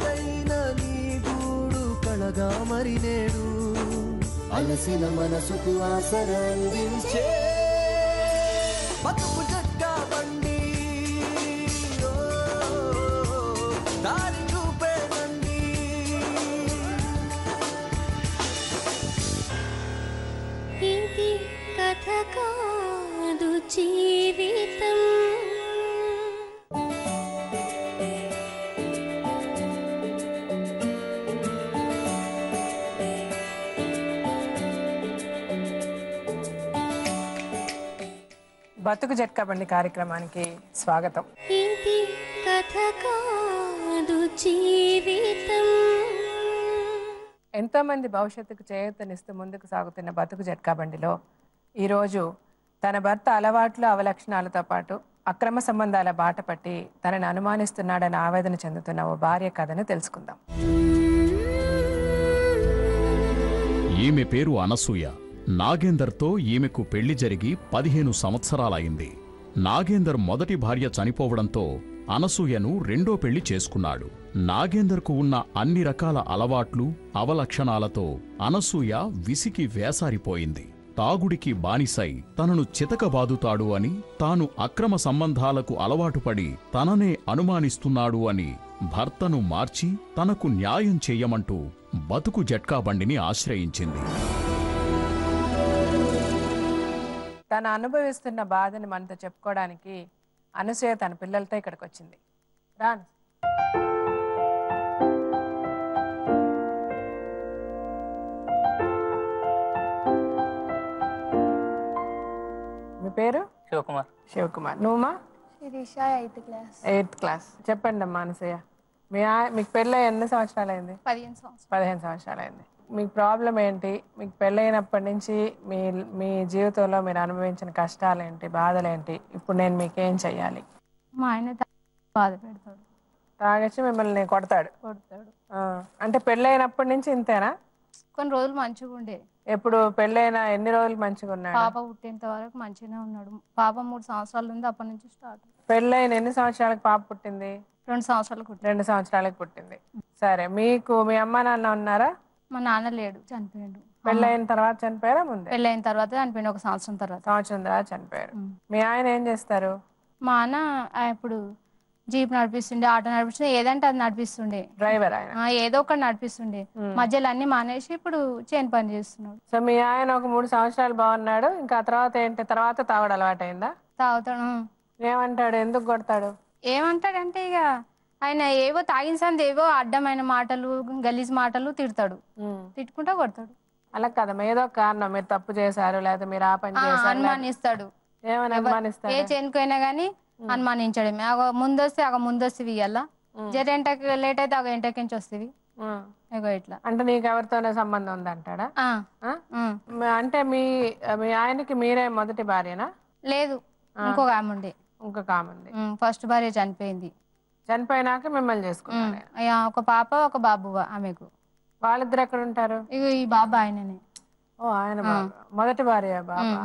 చిన్నదైన నీ గూడు కళగా మరి నేడు అలసిన మనసుకు ఆసరందించే బతుకు జట్కా బండి దారి చూపే బండి ఇది కథ కాదు జీవితం బతుకు జట్కా బండి కార్యక్రమానికి స్వాగతం. ఇది కథ కాదు జీవితం. ఎంతో మంది భవిష్యత్తుకు చేయూతనిస్తూ ముందుకు సాగుతున్న బతుకు జట్కా బండిలో ఈరోజు తన భర్త అలవాట్లు అవలక్షణాలతో పాటు అక్రమ సంబంధాల బాట పట్టి తనని అనుమానిస్తున్నాడని ఆవేదన చెందుతున్న ఓ భార్య కథను తెలుసుకుందాం. ఈమె పేరు అనసూయ. నాగేందర్తో ఈమెకు పెళ్లి జరిగి 15 సంవత్సరాలైంది. నాగేందర్ మొదటి భార్య చనిపోవడంతో అనసూయను రెండో పెళ్లి చేసుకున్నాడు. నాగేందర్కు ఉన్న అన్ని రకాల అలవాట్లు అవలక్షణాలతో అనసూయ విసికి వేసారిపోయింది. తాగుడికి బానిసై తనను చితకబాదుతాడు అని, తాను అక్రమ సంబంధాలకు అలవాటుపడి తననే అనుమానిస్తున్నాడు అని భర్తను మార్చి తనకు న్యాయం చెయ్యమంటూ బతుకు జట్కా బండిని ఆశ్రయించింది. తను అనుభవిస్తున్న బాధని మనతో చెప్పుకోవడానికి అనసూయ తన పిల్లలతో ఇక్కడికి వచ్చింది. రాను. మీ పేరు? శివకుమార్. శివకుమార్. నువ్వుమా? Sirisha 8th class. 8th class. చెప్పండి అమ్మా అనసూయ, మీకు పెళ్ళి ఎన్ని సంవత్సరాలైంది? 15 సంవత్సరాలు. 15 సంవత్సరాలైంది. మీకు ప్రాబ్లం ఏంటి? మీకు పెళ్ళైనప్పటి నుంచి మీ జీవితంలో మీరు అనుభవించిన కష్టాలేంటి, బాధలేంటి? ఇప్పుడు నేను మీకేం చెయ్యాలి? మా ఆయన బాధ పెడతాడు, తాగొచ్చి మిమ్మల్ని కొడతాడు. అంటే పెళ్ళైనప్పటి నుంచి ఇంతేనా? కొన్ని రోజులు మంచిగా ఉండే. ఎప్పుడు పెళ్ళైన ఎన్ని రోజులు మంచిగా ఉన్నాడు? పాప పుట్టేంత వరకు మంచిగానే ఉన్నాడు. పాప 3 సంవత్సరాలు ఉంది, అప్పటి నుంచి స్టార్ట్. పెళ్ళైన ఎన్ని సంవత్సరాలకు పాప పుట్టింది? 2 సంవత్సరాలకు. 2 సంవత్సరాలకు పుట్టింది. సరే, మీకు మీ అమ్మ నాన్న ఉన్నారా? మా నాన్న లేడు, చనిపోయాడు. పెళ్ళైన తర్వాత చనిపోయారా? ముందే పెళ్ళైన తర్వాత చనిపోయింది, 1 సంవత్సరం తర్వాత. సంవత్సరం తర్వాత చనిపోయారు. మీ ఆయన ఏం చేస్తారు? మా అన్న ఇప్పుడు జీప్ నడిపిస్తుండే, ఆటో నడిపిస్తుండే, ఏదంటే అది నడిపిస్తుండే. డ్రైవర్ ఆయన. ఏదో ఒకటి నడిపిస్తుండే. మధ్యలో అన్ని మానేసి ఇప్పుడు చేను పని చేస్తున్నాడు. సో మీ ఆయన ఒక 3 సంవత్సరాలు బాగున్నాడు, ఇంకా తర్వాత ఏంటి? తర్వాత తాగడం అలవాటైందా? తాగుతాడు. ఏమంటాడు? ఎందుకు కొడతాడు? ఏమంటాడంటే ఇక ఆయన ఏవో తాగిన ఏవో అడ్డమైన మాటలు, గలీజ్ మాటలు తిడతాడు, తిట్టుకుంటా కొడతాడు. అలా కదా, ఏదో కారణం, మీరు తప్పు చేశారు లేదా మీరు ఆ పని చేశారు అనుమానిస్తాడు. ఏమని అనుమానిస్తాడు? ఏ చేనుకైనా గానీ అనుమానించడమే. ముందొస్తే ముందొస్తేవి ఇయ్యాల, జర ఎంటకి లేట్ అయితే ఎంటకించి వస్తేవి ఇట్లా. అంటే నీకు ఎవరితోనే సంబంధం ఉందంటాడా? అంటే మీ ఆయనకి మీరే మొదటి భార్యనా? లేదు, ఇంకొక ఆమె ఉండే. ఇంకొక ఆమె ఉంది. ఫస్ట్ భార్య చనిపోయింది. చనిపోయినాక మిమ్మల్ని చేసుకున్నాడు. ఒక పాప ఒక బాబు ఆమెకు. వాళ్ళిద్దరు ఎక్కడ ఉంటారు? ఈ బాబా ఆయననే. ఓ, ఆయన మొదటి భార్య బాబా.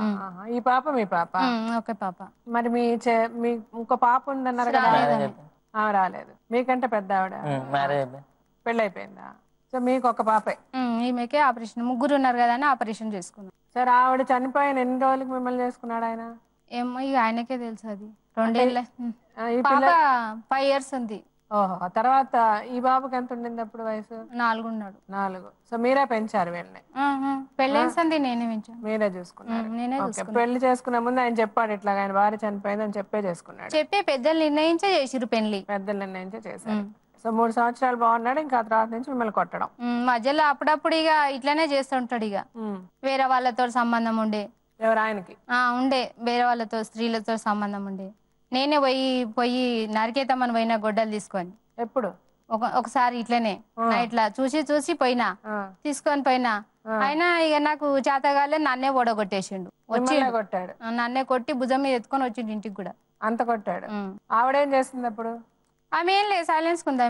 ఈ పాప మీ పాప? ఓకే పాప. మరి మీ ఇంకో పాప ఉందన్నారు కదా, ఆమె రాలేదు. మీకంటే పెద్ద ఆవిడ పెళ్ళైపోయిందా? సో మీకు ఒక పాపే. ఈమెకే ఆపరేషన్, ముగ్గురు ఉన్నారు కదా అని ఆపరేషన్ చేసుకున్నాం. సరే, ఆవిడ చనిపోయిన ఎన్ని రోజులకి మిమ్మల్ని చేసుకున్నాడు ఆయన? ఏమో ఇక ఆయనకే తెలుసు. అది 2 ఏళ్ళ. 5 years ఉంది. ఓహో, తర్వాత ఈ బాబుకి ఎంత ఉండింది అప్పుడు వయసు? 4 ఉన్నాడు. 4. సో మీరే పెంచారు వీళ్ళని? పెళ్ళేసింది నేనే పెంచాను. మీరే చూసుకున్నారు? నేనే. పెళ్లి చేసుకునే ముందు ఆయన చెప్పాడు ఇట్లా ఆయన భార్య చనిపోయింది అని చెప్పే చేసుకున్నాడు? చెప్పే పెద్దలు నిర్ణయించే చేసిరు పెళ్లి. పెద్దలు నిర్ణయించే చేశారు. సో 3 సంవత్సరాలు బాగున్నాడు, ఇంకా తర్వాత నుంచి మిమ్మల్ని కొట్టడం. మధ్యలో అప్పుడప్పుడు ఇక ఇట్లానే చేస్తుంటాడు. ఇక వేరే వాళ్ళతో సంబంధం ఉండే. ఎవరు ఆయనకి? ఉండే, వేరే వాళ్ళతో స్త్రీలతో సంబంధం ఉండే. నేనే పోయి నరికేతామని పోయినా గొడ్డలు తీసుకొని. ఎప్పుడు? ఒకసారి ఇట్లనే ఇట్లా చూసి పోయినా, తీసుకొని పోయినా. అయినా ఇక నాకు చేతగాలే నన్నే ఓడగొట్టేసిండు. వచ్చి కొట్టాడు, నన్నే కొట్టి భుజం మీద ఎత్తుకొని వచ్చిండు ఇంటికి కూడా. అంత కొట్టాడు. ఆవిడేం చేస్తుంది అప్పుడు? ఆమె ఏం లేదు, సైలెన్స్ కుంది.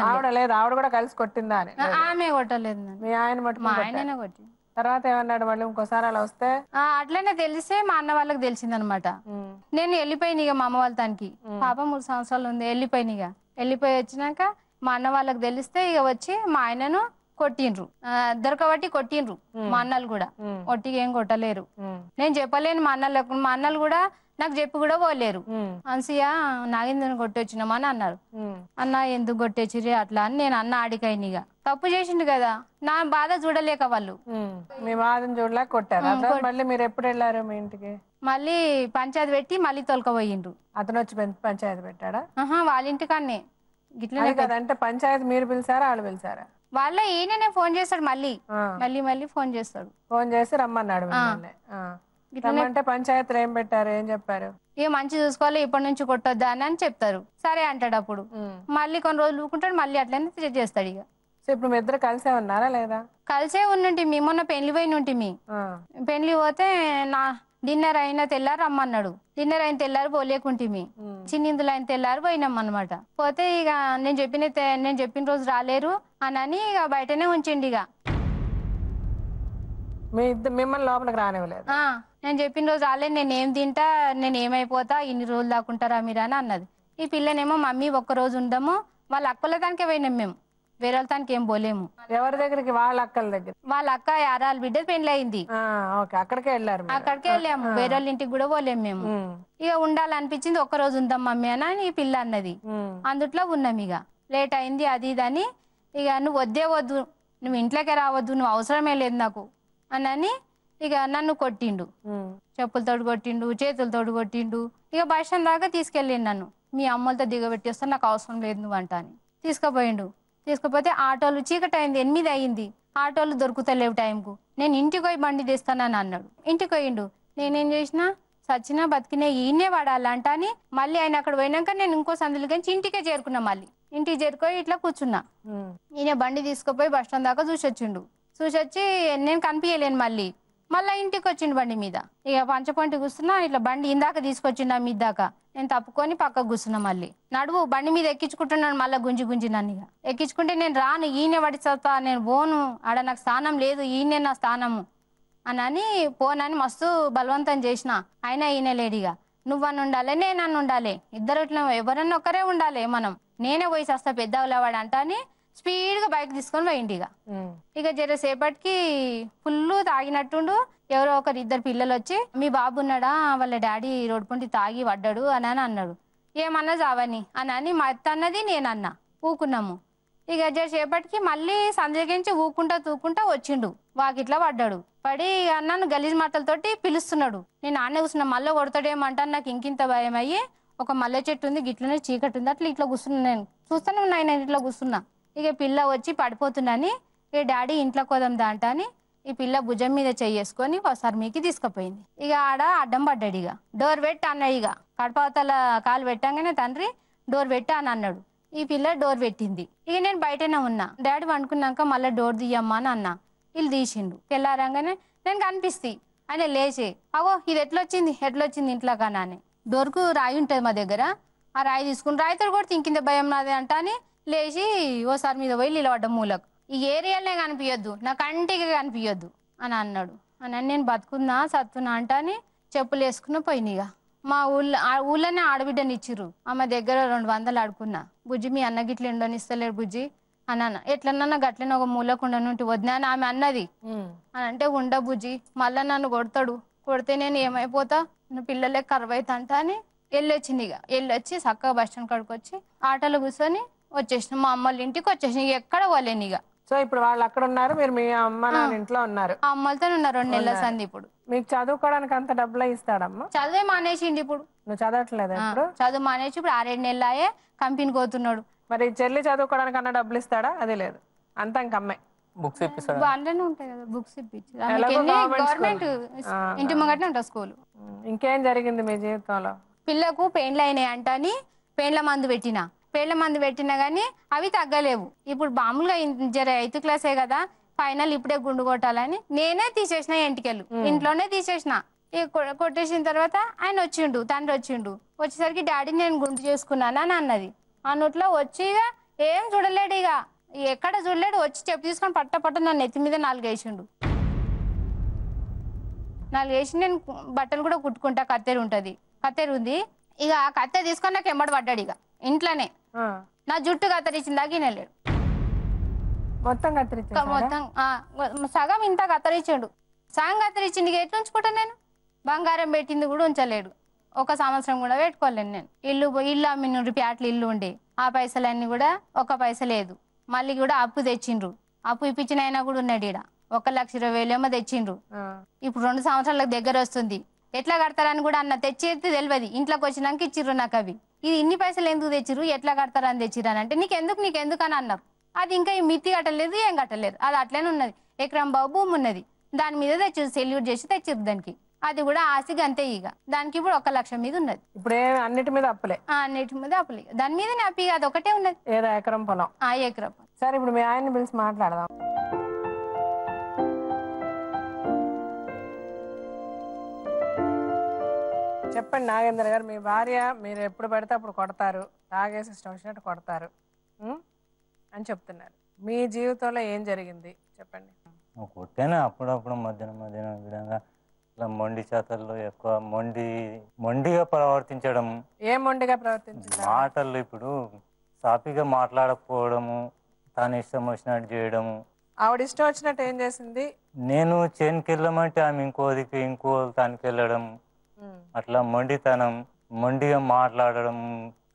ఆవిడ లేదు, ఆవిడ కూడా కలిసి కొట్టిందా? ఆమె కొట్టలేదు. మీ ఆయన మా ఆయననే కొట్టి. తర్వాత ఏమన్నాడు మళ్ళీ ఇంకోసారి అలా వస్తే? అట్లనే తెలిసే మా అన్న వాళ్ళకి తెలిసింది అనమాట. నేను వెళ్ళిపోయిన ఇక మా అమ్మ వాళ్ళ తనకి. పాప 3 సంవత్సరాలు ఉంది. వెళ్ళిపోయి వచ్చినాక మా అన్న వాళ్ళకి తెలిస్తే ఇక వచ్చి మా ఆయనను కొట్టిండ్రు, దొరకబట్టి కొట్టిండ్రు. మా అన్నలు కూడా ఒట్టిగా ఏం కొట్టలేరు. నేను చెప్పలేను మా అన్నలకు, మా అన్నలు కూడా నాకు చెప్పి కూడా పోలేరు. అన్సియ నాగేంద్రని కొట్టొచ్చినామా అని అన్నారు. అన్న ఎందుకు కొట్టొచ్చిరి అట్లా అని నేను అన్న ఆడికైనిగా తప్పు చేసిండు కదా, నా బాధ చూడలేక వాళ్ళు మీ బాధను చూడలేక కొట్టారు. మళ్ళీ మీరు ఎప్పుడు వెళ్ళారు మీ ఇంటికి? మళ్ళీ పంచాయతీ పెట్టి మళ్ళీ తొలకపోయిండ్రు. అతను వచ్చి పంచాయతీ పెట్టాడా? వాళ్ళ ఇంటికాన్నే గిట్లనే అంటే పంచాయతీ మీరు పిలిచారా వాళ్ళు పిలిచారా? వాళ్ళ ఈయననే ఫోన్ చేస్తాడు, మళ్ళీ మళ్ళీ మళ్ళీ ఫోన్ చేస్తాడు. ఫోన్ చేసి రమ్మన్నాడు మిమ్మల్ని. రమ్మంటే పంచాయతీలో ఏం పెట్టారు, ఏం చెప్పారు? ఇక మంచి చూసుకోవాలి, ఇప్పటి నుంచి కొట్టొద్దా అని చెప్తారు. సరే అంటాడు. అప్పుడు మళ్ళీ కొన్ని రోజులు ఊరుకుంటాడు, మళ్ళీ అట్లనే చేస్తాడు. ఇక ఇప్పుడు మీ ఇద్దరు కలిసే ఉన్నారా లేదా? కలిసే ఉన్నింటి. మీ మొన్న పెళ్లి పోయిన ఉంటిమి. పెళ్లి పోతే నా డిన్నర్ అయిన తెల్లారు రమ్మన్నాడు. డిన్నర్ అయిన తెల్లారు పోలేకుంటిమి. చిన్నిందులు అయిన తెల్లారు పోయినాం అనమాట. పోతే ఇక నేను చెప్పిన రోజు రాలేరు అని ఇక బయటనే ఉంచిండి. ఇక మిమ్మల్ని లోపలికి రానివ్వలేదు. నేను చెప్పిన రోజు రాలేదు, నేనేం తింటా, నేను ఏమైపోతా, ఇన్ని రోజులు దాకుంటారా మీరు అని అన్నది. ఈ పిల్లనేమో మమ్మీ ఒక్కరోజు ఉండము, వాళ్ళ అక్కల దానికే పోయినాం మేము, వేరే వాళ్ళ దానికి ఏం పోలేము. ఎవరి దగ్గరికి? వాళ్ళ అక్కల దగ్గర. వాళ్ళ అక్క యారాల బిడ్డ పెళ్లి అయింది, అక్కడికే వెళ్ళారు. అక్కడికే వెళ్ళాము, వేరే వాళ్ళ ఇంటికి కూడా పోలేము మేము. ఇక ఉండాలనిపించింది, ఒక్కరోజు ఉందాం మమ్మీ అని ఈ పిల్ల అన్నది. అందుట్లో ఉన్నాం. ఇక లేట్ అయింది అది ఇదని, ఇక నువ్వు వద్దే వద్దు, నువ్వు ఇంట్లోకే రావద్దు, నువ్వు అవసరమే లేదు నాకు అని ఇక నన్ను కొట్టిండు. చెప్పులతోటి కొట్టిండు, చేతులతోటి కొట్టిండు. ఇక బస్ స్టాండ్ దాకా తీసుకెళ్ళిండు నన్ను. మీ అమ్మలతో దిగబెట్టేస్తా, నాకు అవసరం లేదు నువ్వు అంట అని తీసుకుపోయిండు. తీసుకుపోతే ఆటోలు చీకటి అయింది, 8 అయింది, ఆటోలు దొరుకుతలేవు టైంకు. నేను ఇంటికి పోయి బండి తెస్తానని అన్నాడు. ఇంటికి పోయిండు. నేనేం చేసినా సచ్చినా బతికినా ఈయనే వాడాలంట అని మళ్ళీ ఆయన అక్కడ పోయినాక నేను ఇంకో సందులు కానీ ఇంటికే చేరుకున్నా. మళ్ళీ ఇంటికి చేరుకొని ఇట్లా కూర్చున్నా. ఈయన బండి తీసుకుపోయి బస్ స్టాండ్ దాకా చూసొచ్చిండు. చూసొచ్చి నేను కనిపించలేను. మళ్ళీ ఇంటికి వచ్చిండు బండి మీద. ఇక పంచపంటి కూర్చున్నా, ఇట్లా బండి ఇందాక తీసుకొచ్చిండు మీద దాకా. నేను తప్పుకొని పక్కకు కూర్చున్నా. మళ్ళీ నడువు బండి మీద ఎక్కించుకుంటున్నాను, మళ్ళీ గుంజి నన్ను. ఇక ఎక్కించుకుంటే నేను రాను, ఈయనే పడిచేస్తా, నేను పోను, ఆడ నాకు స్థానం లేదు, ఈయనే నా స్థానము అని పోనని మస్తు బలవంతం చేసిన. అయినా ఈయన లేడిగా. నువ్వని ఉండాలి, నేనన్ను ఉండాలి, ఇద్దరు ఇట్లా ఎవరన్నా ఒక్కరే ఉండాలి, మనం నేనే పోయి వస్తా పెద్దవాడు అంట అని స్పీడ్ గా బైక్ తీసుకొని పోయింది. ఇక జరసేపటికి ఫుల్ తాగినట్టుండు. ఎవరో ఇద్దరు పిల్లలు వచ్చి, మీ బాబు ఉన్నాడా, వాళ్ళ డాడీ రోడ్డు పొంటి తాగి పడ్డాడు అని అన్నాడు. ఏమన్నా చావని అని మా అత్త అన్నది, నేనన్నా. ఊకున్నాము. ఇక జరసేపటికి మళ్ళీ సంధ్యకించి తూకుంటా వచ్చిండు. వాకిట్లా పడ్డాడు. పడి నన్ను గలీజ్ మాటలతోటి పిలుస్తున్నాడు. నేను ఆనే కూర్చున్నా. మళ్ళీ కొడతాడేమంటాను నాకు ఇంకింత భయం అయ్యి, ఒక మల్లె చెట్టు ఉంది, గిట్లనే చీకటి ఉంది, అట్లా ఇట్లా కూర్చున్నా. నేను చూస్తానే ఉన్నా, ఆయన ఇట్లా కూర్చున్నా. ఇక పిల్ల వచ్చి పడిపోతున్నాని, ఇక డాడీ ఇంట్లో కోదాం దాంట అని ఈ పిల్ల భుజం మీద చెయ్యేసుకొని ఒకసారి మీకి తీసుకుపోయింది. ఇక ఆడ అడ్డం పడ్డాడు. ఇక డోర్ పెట్టి అన్నాడు. ఇక కడపవతల కాలు పెట్టంగానే తండ్రి డోర్ పెట్టా అని అన్నాడు. ఈ పిల్ల డోర్ పెట్టింది. ఇక నేను బయటనే ఉన్నా. డాడీ వండుకున్నాక మళ్ళీ డోర్ తీయమ్మా అని అన్నా. వీళ్ళు తీసిండు. తెల్లారంగానే నేను కనిపిస్తే ఆయన లేచే, అవో ఇది ఎట్లొచ్చింది ఇంట్లో కానా అని. డోర్కు రాయి ఉంటుంది మా దగ్గర, ఆ రాయి తీసుకుని రాయితో కూడా ఇంకింత భయం నాది అంట అని లేచి ఓసారి మీద పోయి నిలబడ్డ మూలకు. ఈ ఏరియాలనే కనిపించొద్దు, నా కంటికి కనిపించొద్దు అని అన్నాడు. అని నేను బతుకున్నా సత్తున్నా అంట అని చెప్పులు వేసుకున్న పోయినగా. మా ఊళ్ళోనే ఆడబిడ్డని ఇచ్చిర్రు. ఆమె దగ్గర 200 ఆడుకున్నా. బుజ్జి మీ అన్న గిట్ల ఎండనిస్తలేడు బుజ్జి అని అన్న. ఎట్లన్నా గట్లనే ఒక మూలకుండనుంటి వద్దా అని ఆమె అన్నది. అని అంటే ఉండ బుజ్జి, మళ్ళా నన్ను కొడితే నేను ఏమైపోతా, పిల్లలే కరువైతా అంట అని వెళ్ళొచ్చింది. ఇక వెళ్ళొచ్చి చక్కగా బస్ స్టాండ్ కాడికి వచ్చి ఆటోలో కూర్చొని వచ్చేసిన. మా అమ్మల ఇంటికి వచ్చేసిన. ఇక ఎక్కడ పోలేను. ఇక సో ఇప్పుడు వాళ్ళు అక్కడ ఉన్నారు, మీరు మీ అమ్మ నాన్న ఇంట్లో ఉన్నారు. ఆ అమ్మలతో ఉన్నారు 2 నెలల సంది. ఇప్పుడు మీకు చదువుకోవడానికి అంత డబ్బులు ఇస్తాడమ్మా? చదువే మానేసిండి. ఇప్పుడు నువ్వు చదవట్లేదు? ఇప్పుడు చదువు మానేసి ఇప్పుడు 6-7 నెలలాయే కంపెనీకి పోతున్నాడు. మరి చెల్లి చదువుకోవడానికి అన్న డబ్బులు ఇస్తాడా? అది లేదు, అంతా ఇంక అమ్మాయి బుక్స్ ఇప్పిస్తాడు. వాళ్ళనే ఉంటాయి కదా బుక్స్ ఇప్పించి. గవర్నమెంట్ ఇంటి ముంగట్నే ఉంటుంది స్కూల్. ఇంకేం జరిగింది మీ జీవితంలో? పిల్లకు పెయింట్లు అయినాయి అంట అని పెయింట్ల మందు పెట్టినా గానీ అవి తగ్గలేవు. ఇప్పుడు మామూలుగా 8th క్లాసే కదా, ఫైనల్ ఇప్పుడే గుండు కొట్టాలని నేనే తీసేసిన ఎంటికెళ్ళు, ఇంట్లోనే తీసేసిన. కొట్టేసిన తర్వాత ఆయన వచ్చిండు, తండ్రి వచ్చిండు. వచ్చేసరికి డాడీ నేను గుండు చేసుకున్నాను అని అన్నది. అన్నట్లో వచ్చి ఏం చూడలేడు, ఇక ఎక్కడ చూడలేడు. వచ్చి చెప్పు తీసుకొని పట్ట నన్ను నెత్తి మీద 4 వేసిండు. 4 వేసి నేను బట్టలు కూడా కుట్టుకుంటా, కత్తెర ఉంది. ఇక ఆ కత్తెర తీసుకొని నాకు ఎంబడి పడ్డాడు. ఇక ఇంట్లోనే నా జుట్టు కత్తిరించిన దాకా వినలేడు. మొత్తం కత్తిరించాడు. మొత్తం సగం ఇంత కత్తిరించాడు. సగం కత్తిరించింది ఎట్లా ఉంచుకుంటా నేను? బంగారం పెట్టింది కూడా ఉంచలేడు. 1 సంవత్సరం కూడా పెట్టుకోలేను నేను. ఇల్లు అమ్మిన ప్యాట్లు ఇల్లు ఉండే ఆ పైసలన్నీ కూడా 1 పైస లేదు. మళ్ళీ కూడా అప్పు తెచ్చిండ్రు. అప్పు ఇప్పించిన అయినా కూడా ఉన్నాడు ఈడ. 1,20,000 ఏమో తెచ్చిండ్రు. ఇప్పుడు 2 సంవత్సరాలకు దగ్గర వస్తుంది. ఎట్లా కడతారని కూడా అన్న తెచ్చేది తెలియదు. ఇంట్లోకి వచ్చినాక ఇచ్చిర్రు నాకు అవి. ఇది ఇన్ని పైసలు ఎందుకు తెచ్చిర్రు, ఎట్లా కడతారని తెచ్చిర్రు అని అంటే నీకెందుకు అని అన్నారు. అది ఇంకా ఈ మిత్తి కట్టలేదు, ఏం కట్టలేదు. అది అట్లనే ఉన్నది. ఎకరం బాబు భూమి ఉన్నది, దాని మీద తెచ్చిర్రు, సెల్యూట్ చేసి తెచ్చిర్రు దానికి. అది కూడా ఆశగా అంతే. ఇక దానికి ఇప్పుడు 1 లక్ష మీద ఉన్నది. ఇప్పుడు అన్నిటి మీద అప్పులే. అన్నిటి మీద అప్పులే. దాని మీద అప్పి అది ఒకటే ఉన్నది. ఏదో ఎకరం పొలం. ఎకరం. సరే ఇప్పుడు మీ ఆయన్ని పిలిచి మాట్లాడదాం. చెప్పండి నాగేంద్ర గారు, మీ భార్య మీరు ఎప్పుడు పడితే అప్పుడు కొడతారు, తాగేసి ఇష్టం వచ్చినట్టు కొడతారు అని చెప్తున్నారు. మీ జీవితంలో ఏం జరిగింది చెప్పండి. కొట్టాను అప్పుడప్పుడు మధ్యాహ్నం విధంగా ఇట్లా మొండి చేతల్లో ఎక్కువ మొండిగా ప్రవర్తించడం. ఏం మొండిగా ప్రవర్తించడం? మాటలు ఇప్పుడు సాఫీగా మాట్లాడకపోవడము, తను ఇష్టం వచ్చినట్టు చేయడము. ఆవిడ ఇష్టం వచ్చినట్టు ఏం చేసింది? నేను చేనుకి వెళ్ళమంటే ఆమె ఇంకో తనకి వెళ్ళడం, అట్లా మొండితనం, మొండిగా మాట్లాడడం,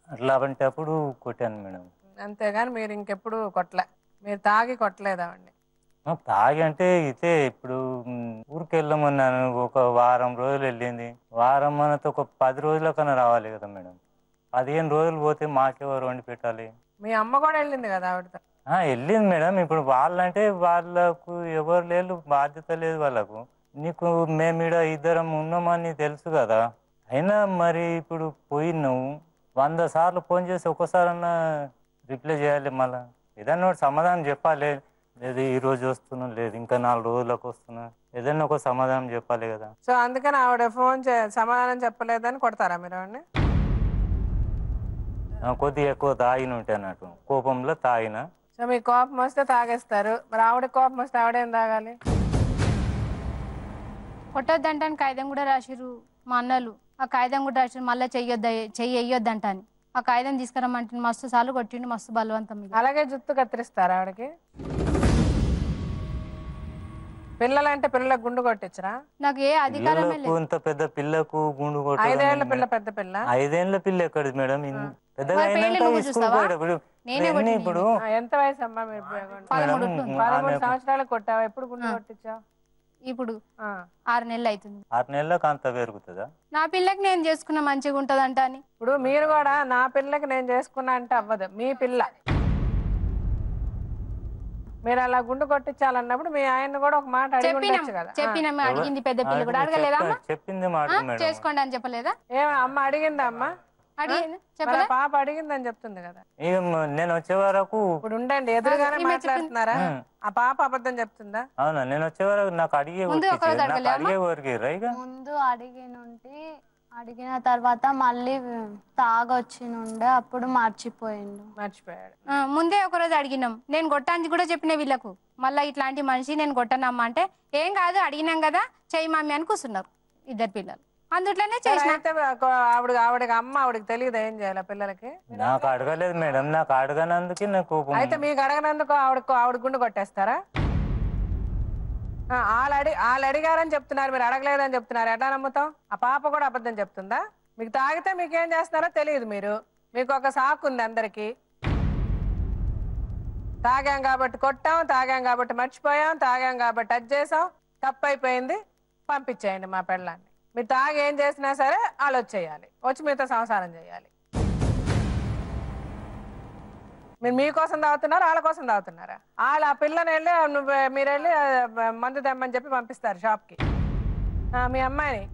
అట్లా అప్పుడు కొట్టాను మేడం. అంతేగాని మీరు ఇంకెప్పుడు కొట్టలే? మీరు తాగి కొట్టలేదు ఆవిడ్ని? తాగి అంటే ఇదే ఇప్పుడు ఊరికి వెళ్ళమన్నాను, 1 వారం రోజులు వెళ్ళింది. వారం మనతో 10 రోజుల కన్నా రావాలి కదా మేడం. 15 రోజులు పోతే మాకెవరు వండి పెట్టాలి? మీ అమ్మ కూడా వెళ్ళింది కదా ఆవిడతో? వెళ్ళింది మేడం. ఇప్పుడు వాళ్ళంటే వాళ్ళకు ఎవరు లేదు, బాధ్యత లేదు వాళ్ళకు. నీకు మేమీడ 2 ఉన్నామని తెలుసు కదా. అయినా మరి ఇప్పుడు పోయినావు 100 సార్లు ఫోన్ చేసి ఒక్కసారన్నా రిప్లై చేయాలి. మళ్ళీ ఏదన్నా ఒకటి సమాధానం చెప్పాలి. లేదు ఈ రోజు వస్తున్నా, లేదు ఇంకా 4 రోజులకు వస్తున్నా, ఏదైనా ఒక సమాధానం చెప్పాలి కదా. సో అందుకని ఆవిడ ఫోన్ సమాధానం చెప్పలేదని కొడతారా మీరు ఆవిడని? కొద్దిగా ఎక్కువ తాగిన ఉంటే అన్నట్టు, కోపంలో తాగిన. సో మీకు కోపం వస్తే తాగేస్తారు, మరి ఆవిడ కోపం వస్తే ఆవిడేం తాగాలి? కొట్టొద్దంటాను కాగితం కూడా రాసిర్రు మా అన్నలు. ఆ కాగితం కూడా రాసిర్రు, మళ్ళీ చెయ్యొద్దంట అని. ఆ కాగితం తీసుకురమ్మంటే మస్తు సార్లు కొట్టిండు, మస్తు బలవంతం. అలాగే జుత్తు కత్తిరిస్తారా ఆవిడకి? పిల్లలంటే పిల్లలకు గుండు కొట్టించరా? నాకు ఏ అధికారం లేదు. ఇంత పెద్ద పిల్లకు గుండు 5 ఏళ్ల పిల్ల? పెద్ద పిల్ల? 5 ఏళ్ల పిల్ల ఎక్కడిది మేడం? పెద్దగా ఇప్పుడు ఎంత వయసు అమ్మా మీరు? 13 సంవత్సరాలకు కొట్టావా? ఎప్పుడు గుండు కొట్టించావు? ఇప్పుడు 6 నెలలు అవుతుంది. 6 నెలలకు అంత పెరుగుతుందా? నా పిల్లకి నేను చేసుకున్నా మంచిగా ఉంటదంట అని. ఇప్పుడు మీరు కూడా నా పిల్లకి నేను చేసుకున్నా అంటే అవ్వదు. మీ పిల్ల మీరు అలా గుండు కొట్టించాలన్నప్పుడు మీ ఆయన కూడా ఒక మాట చెప్పినా అడిగింది. పెద్ద పిల్ల కూడా అడగలేదా? చెప్పింది చేసుకోండి అని చెప్పలేదా? అమ్మ అడిగిందా? అమ్మ చెప్పలే? పాప అడిగిందని చెప్తుంది కదా. నేను వచ్చే వరకు ఇప్పుడు ఉండండి, ఎదురుగానే మాట్లాడుతున్నారా? ఆ పాప అబద్ధం చెప్తుందా? అవునా? నేను వచ్చే వరకు నాకు ముందు అడిగిన తర్వాత మళ్ళీ తాగొచ్చినుండే, అప్పుడు మర్చిపోయాడు. ముందే ఒకరోజు అడిగినాం. నేను కొట్టానికి కూడా చెప్పిన వీళ్ళకు, మళ్ళీ ఇట్లాంటి మనిషి నేను కొట్టనమ్మా అంటే ఏం కాదు అడిగినాం కదా చెయ్యి మమ్మీ అని కూర్చున్నారు 2 పిల్లలు. అందుట్లోనే చేసిన. ఆవిడకి అమ్మ ఆవిడకి తెలియదు ఏం చేయాలి పిల్లలకి? నాకు అడగలేదు మేడం, నాకు అడగనందుకే నాకు. అయితే మీకు అడగనందుకు ఆవిడ గుండు కొట్టేస్తారా? వాళ్ళు అడిగారని చెప్తున్నారు, మీరు అడగలేదని చెప్తున్నారు. ఎట్లా నమ్ముతాం? ఆ పాప కూడా అబద్ధం చెప్తుందా? మీకు తాగితే మీకేం చేస్తున్నారో తెలియదు. మీకు ఒక సాకు ఉంది అందరికి. తాగాం కాబట్టి కొట్టాం, తాగాం కాబట్టి మర్చిపోయాం, తాగాం కాబట్టి అది చేసాం, తప్పు అయిపోయింది, పంపించేయండి మా పెళ్ళాన్ని. మీరు తాగి ఏం చేసినా సరే వాళ్ళు వచ్చేయాలి, వచ్చి మీతో సంసారం చేయాలి. మీరు మీకోసం తాగుతున్నారా వాళ్ళ కోసం తాగుతున్నారా? వాళ్ళు ఆ పిల్లని వెళ్ళి మీరు వెళ్ళి మందు తెమ్మని చెప్పి పంపిస్తారు షాప్కి మీ అమ్మాయిని.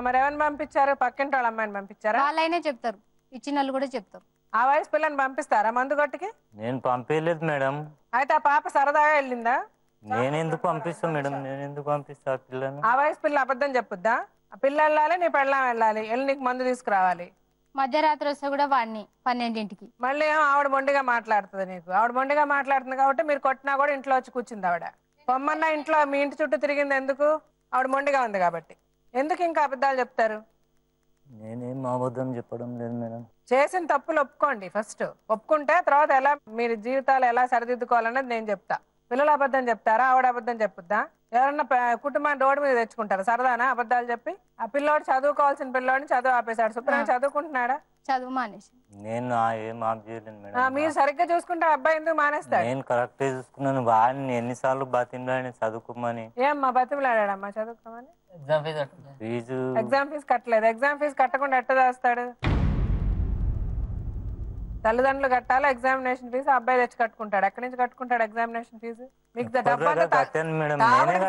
మరి ఎవరిని పంపించారు? పక్కింటి వాళ్ళ అమ్మాయిని పంపించారా? వాళ్ళైనా చెప్తారు, ఇచ్చిన వాళ్ళు కూడా చెప్తారు. ఆ వయసు పిల్లని పంపిస్తారా మందు కొట్టుకి? నేను పంపించలేదు మేడం. అయితే ఆ పాప సరదాగా వెళ్ళిందా? నేను ఎందుకు పంపిస్తా మేడం? నేను ఎందుకు పంపిస్తా పిల్లని? ఆ వయసు పిల్ల అబద్ధం చెప్పుద్దా? ఆ పిల్ల వెళ్ళాలి, నీ పెళ్ళాం వెళ్ళాలి, వెళ్ళి నీకు మందు తీసుకురావాలి. మధ్యరాత్రి వస్తే కూడా వాడిని 12ంటికి. మళ్ళీ ఆవిడ మొండిగా మాట్లాడుతుంది నీకు. ఆవిడ మొండిగా మాట్లాడుతుంది కాబట్టి మీరు కొట్టినా కూడా ఇంట్లో వచ్చి కూర్చుంది ఆవిడ. పొమ్మన్నా ఇంట్లో మీ ఇంటి చుట్టూ తిరిగింది ఎందుకు? ఆవిడ మొండిగా ఉంది కాబట్టి. ఎందుకు ఇంకా అబద్ధాలు చెప్తారు? నేనేం అబద్ధం చెప్పడం లేదు మేడం. చేసిన తప్పులు ఒప్పుకోండి ఫస్ట్. ఒప్పుకుంటే తర్వాత ఎలా మీరు జీవితాలు ఎలా సరిదిద్దుకోవాలన్నది నేను చెప్తా. పిల్లలు అబద్ధం చెప్తారా, ఆవిడ అబద్ధం చెప్పుద్దా? ఎవరన్నా కుటుంబాన్ని రోడ్డు మీద తెచ్చుకుంటారా సరదానా అబద్ధాలు చెప్పి? ఆ పిల్లోడు చదువుకోవాల్సిన పిల్లోడిని చదువు ఆపేశాడు. శుభ్రంగా చదువుకుంటున్నాడా? చదువు మానేసి. నేను ఏం ఆప్ చేయలేను మేడం. మీరు సరిగ్గా చూసుకుంటే అబ్బాయి ఎందుకు మానేస్తాడు? నేను కరెక్ట్ చూసుకున్నాను. వాడిని ఎన్నిసార్లు బతిమలాడిని చదువుకోమని. ఏమ్మా బతిమలాడాడమ్మా చదువుకోమని? ఫీజు ఎగ్జామ్ ఫీజు కట్టలేదు. ఎగ్జామ్ ఫీజు కట్టకుండా ఎట్ట చేస్తాడు? తల్లిదండ్రులు కట్టాలి ఎగ్జామినేషన్ ఫీజు. అబ్బాయి తెచ్చి కట్టుకుంటాడు. ఎక్కడి నుంచి కట్టుకుంటాడు ఎగ్జామినేషన్ ఫీజు? మీకు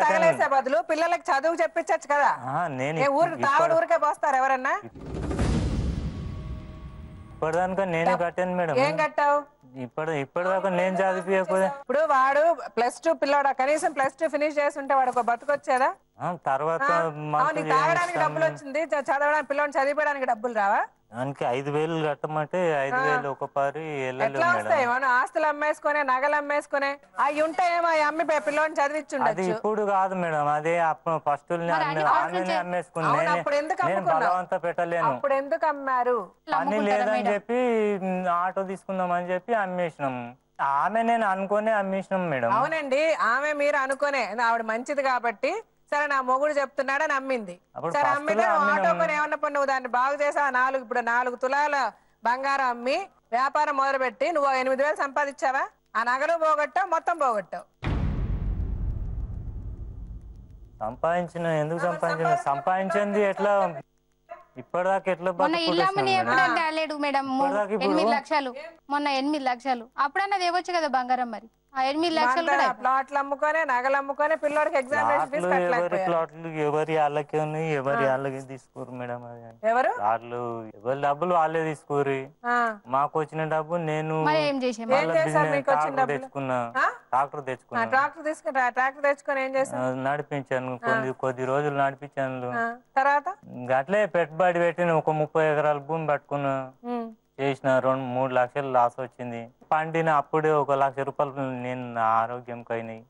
తగలేసే బదులు పిల్లలకి చదువు చెప్పించచ్చు కదా. ఊరికే పోస్తారు ఎవరన్నా? ఇప్పటిదాకా నేనే కట్టాను మేడం. ఏం కట్టావు? ఇప్పటిదాకా నేను చదివిపోయకపోతే. ఇప్పుడు వాడు +2 పిల్లోడా? కనీసం +2 ఫినిష్ చేసి ఉంటే వాడు ఒక బతుకొచ్చేదా? తర్వాత తాగడానికి డబ్బులు వచ్చింది, చదవడానికి పిల్లోని చదివిపోవడానికి డబ్బులు రావా? దానికి 5,000 కట్టమంటే 5,000 ఒక పారి ఎట్లా వస్తాయి? ఆస్తులు అమ్మేసుకునే, నగలు అమ్మేసుకునే అవి ఉంటాయేమో. అమ్మి పిల్లోని చదివించుండదు. ఇప్పుడు కాదు మేడం, అదే ఫస్ట్ అమ్మేసుకుని బలవంత పెట్టలేను. అప్పుడు ఎందుకు అమ్మారు? పని లేదని చెప్పి ఆటో తీసుకుందాం అని చెప్పి అమ్మేసినాం. ఆమె నేను అనుకునే అమ్మేసినాం మేడం. అవునండి, ఆమె మీరు అనుకునే ఆవిడ మంచిది కాబట్టి సరే నా మొగుడు చెప్తున్నాడని అమ్మింది. సరే అమ్మితే ఆటో కొని ఏమన్నా నువ్వు దాన్ని బాగు చేసా. ఇప్పుడు 4 తులాల బంగారం అమ్మి వ్యాపారం మొదలుపెట్టి నువ్వు 8,000 సంపాదించావా? ఆ నగలు పోగొట్టావు, మొత్తం పోగొట్టావు. ఎందుకు సంపాదించింది ఎట్లా? ఇప్పటిదాకా ఎట్లా మేడం? 8 లక్షలు, మొన్న 8 లక్షలు. అప్పుడన్నా తేవచ్చు కదా బంగారం. మరి ఆ 8 లక్షలు ప్లాట్లు అమ్ముకొని, నగలు అమ్ముకొని పిల్లోడికి ఎగ్జామినేషన్ ఫీజు ప్లాట్లు ఎవరి వాళ్ళకి ఉన్నాయి, ఎవరి వాళ్ళకి తీసుకోరు మేడం. ఎవరు వాళ్ళు ఎవరి డబ్బులు వాళ్ళే తీసుకోరు. మాకు వచ్చిన డబ్బు నేను తెచ్చుకున్నా. ట్రాక్టర్ తెచ్చుకుని ఏం చేశాను? నడిపించాను. కొద్ది రోజులు నడిపించాను. తర్వాత అట్లే పెట్టుబడి పెట్టిన ఒక 30 ఎకరాల భూమి పట్టుకున్నా. చేసిన 2-3 లక్షలు లాస్ వచ్చింది. పండిన అప్పుడే 1 లక్ష రూపాయలు నేను నా ఆరోగ్యం కైనాయి.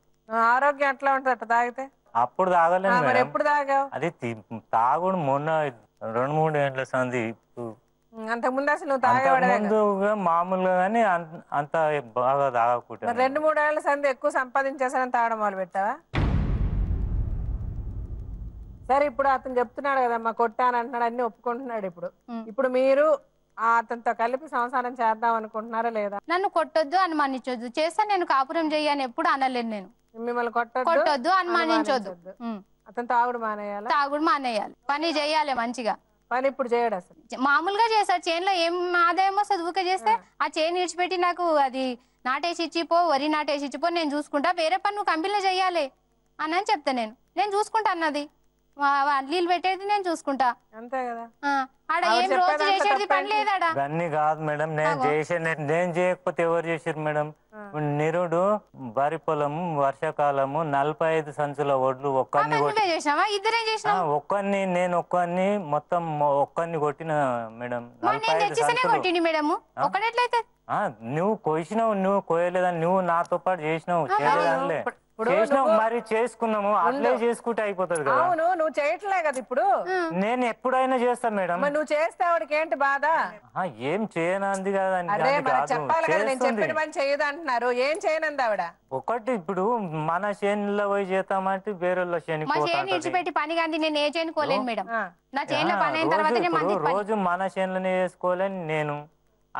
ఆరోగ్యం ఎట్లా ఉంటుంది తాగితే? అప్పుడు తాగలేదు. ఎప్పుడు తాగావు? అది తాగుడు మొన్న 2-3 ఏళ్ళ సంది. అంతకుముందు అసలు నువ్వు తాగేవాడు మామూలుగా కానీ అంత బాగా తాగకుండా. 2-3 ఏళ్ల సంది ఎక్కువ సంపాదించేసానని తాగడం మొదలు పెట్టావా? సరే ఇప్పుడు అతను చెప్తున్నాడు కదమ్మా కొట్టాను అంటున్నాడు, అన్ని ఒప్పుకుంటున్నాడు. ఇప్పుడు మీరు అతనితో కలిపి సంసారం చేద్దాం అనుకుంటున్నారా లేదా? నన్ను కొట్టొద్దు, అనుమానించొద్దు. చేస్తా నేను కాపురం చెయ్యని ఎప్పుడు అనలేను. నేను మిమ్మల్ని కొట్టొద్దు, అనుమానించొద్దు. అతను తాగుడు మానేయాలి, తాగుడు మానేయాలి, పని చెయ్యాలి మంచిగా. పని ఇప్పుడు చేయడు అసలు. మామూలుగా చేస్తాడు. చేనులో ఏం ఆదాయం వస్తుంది ఊకే చేస్తే? ఆ చేను ఇడిచిపెట్టి నాకు అది నాటేసి ఇచ్చిపో, వరి నాటేసి ఇచ్చిపో, నేను చూసుకుంటా. వేరే పని నువ్వు కంపెనీలో చెయ్యాలి అని చెప్తా. నేను చూసుకుంటా అన్నది. నీళ్ళు పెట్టేది నేను చూసుకుంటా. అంతే కదా. ఆడ ఏం రోజు చేసేది పని లేదాడా? అన్ని కాదు మేడం, నేను చేయకపోతే ఎవరు చేసారు మేడం? నిరుడు వరి పొలం వర్షాకాలము 45 సంచుల ఒడ్లు ఒక్కరిని మొత్తం ఒక్కరిని కొట్టిన మేడం. 45 మేడం. నువ్వు కోసినావు, నువ్వు కోయలేదని నువ్వు నాతో పాటు చేసినావు. చేయలేదనిలే మరి చేసుకున్నాము. అట్లే చేసుకుంటే అయిపోతుంది కదా. అవును, నువ్వు చేయట్లే కదా ఇప్పుడు. నేను ఎప్పుడైనా చేస్తా మేడం. నువ్వు చేస్తే ఆవిడకి ఏంటి బాధ? ఏం చేయనంది కదా. చెప్పాలి కదా, నేను చెప్పిన పని చేయదు అంటున్నారు. ఏం చేయనంది ఆవిడ? ఒకటి ఇప్పుడు మన చేనులో పోయి చేస్తామంటే వేరే చేను పని కానీ నేను ఏ చేనుకోలేను మేడం. నా చేనులో పని అయిన తర్వాత రోజు మన చేనులోనే చేసుకోలేని నేను.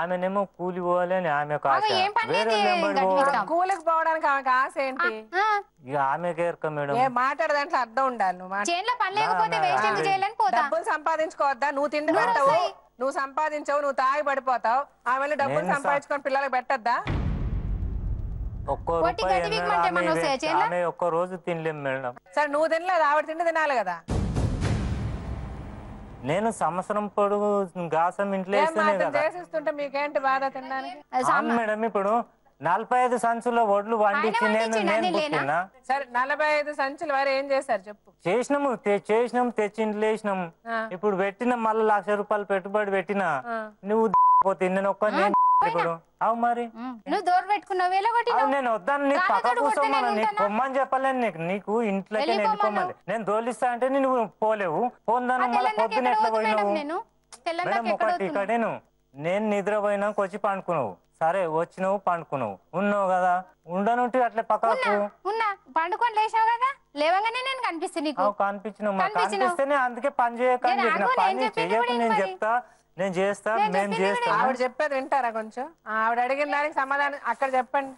ఆమెనేమో కూలి పోవాలని ఆమె కూలికి పోవడానికి ఆమెకు ఆశ ఏంటి? ఇక ఆమెకే మేడం. మాట్లాడే దాంట్లో అర్థం ఉండాలి. డబ్బులు సంపాదించుకోవద్దా? నువ్వు తిండి పెట్టవు, నువ్వు సంపాదించవు, నువ్వు తాగి పడిపోతావు. ఆమె డబ్బులు సంపాదించుకొని పిల్లలకు పెట్టద్దా? ఒక్క రోజు తినలేం మేడం. సరే నువ్వు తినలేదు, ఆవిడ తిండి తినాలి కదా. నేను సంవత్సరం పొడుగు గాసం ఇంట్లో చేసిస్తుంటే మీకేంటి బాధ తినడానికి? మేడం ఇప్పుడు 45 సంచుల ఒడ్లు వండించి నేను సరే 45 సంచులు వారు ఏం చేశారు చెప్పు? చేసినాము తెచ్చింట్లు వేసినాము. ఇప్పుడు పెట్టిన మళ్ళీ 1 లక్ష రూపాయలు పెట్టుబడి పెట్టినా నువ్వు పోతే నేను ఒక్కరిని ఇప్పుడు అవు మరి నువ్వు దూరం పెట్టుకున్నావు. నేను వద్దాను, నీ పక్క కూర్చోమని నీకు పొమ్మని చెప్పలేను. నీకు ఇంట్లోకి వెళ్ళిపోమని నేను దోలిస్తా అంటే నువ్వు పోలేవు. పోందాను మళ్ళీ పొద్దున ఎట్లా పోయినావు? తెల్లందాక మేడం ఒకటి ఇక్కడేను నేను నిద్రపోయినాక వచ్చి పండుకున్నావు, సరే వచ్చినావు పండుకున్నావు, ఉన్నావు కదా, ఉండనుంటే అట్లా పక్కకు ఉన్నా పండుకొని లేచావు కదా, లేవగానే నేను కనిపిస్తే నీకు కనిపించినావు, కనిపిస్తేనే అందుకే పని చేయకండి, పని చెయ్యకు, నేను చెప్తా, నేను చేస్తా, మేము చేస్తాం. ఆవిడ చెప్పేది వింటారా కొంచెం? ఆవిడ అడిగిన దానికి సమాధానం అక్కడ చెప్పండి.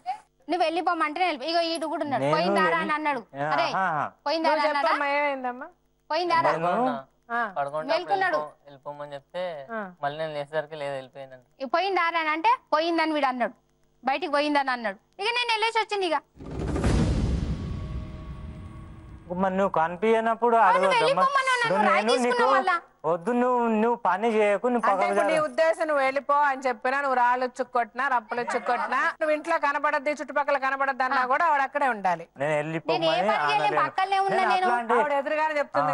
నువ్వు వెళ్ళిపోమంటే ఇగో ఈడు కూడా ఉన్నాడు, పోయిందారా అని అన్నాడు. అరే పోయిందారా అన్నాడా? ఏమైందమ్మా? పోయిందారా మేల్కున్నాడు వెళ్ళిపోమని చెప్తే మళ్ళీ నేను లేచేసరికి లేదు వెళ్ళిపోయిందంట. పోయిందారా అని అంటే పోయిందని వీడు అన్నాడు, బయటికి పోయిందని అన్నాడు. ఇక నేను వెళ్ళేసి వచ్చింది. ఇక మరి నువ్వు కనిపించినప్పుడు వద్దు, నువ్వు పని చేయకు, నువ్వు పక్కకు. నీ ఉద్దేశం నువ్వు వెళ్ళిపో అని చెప్పినా, నువ్వు రాళ్ళు చుక్కొట్టినా రప్పలు చుక్కొట్టినా, నువ్వు ఇంట్లో కనపడద్ది చుట్టుపక్కల కనపడద్దు అన్నా కూడా ఆవిడ అక్కడే ఉండాలి. నేను పక్కనే ఉన్నా, నేను ఆవిడ ఎదురుగానే చెప్తుంది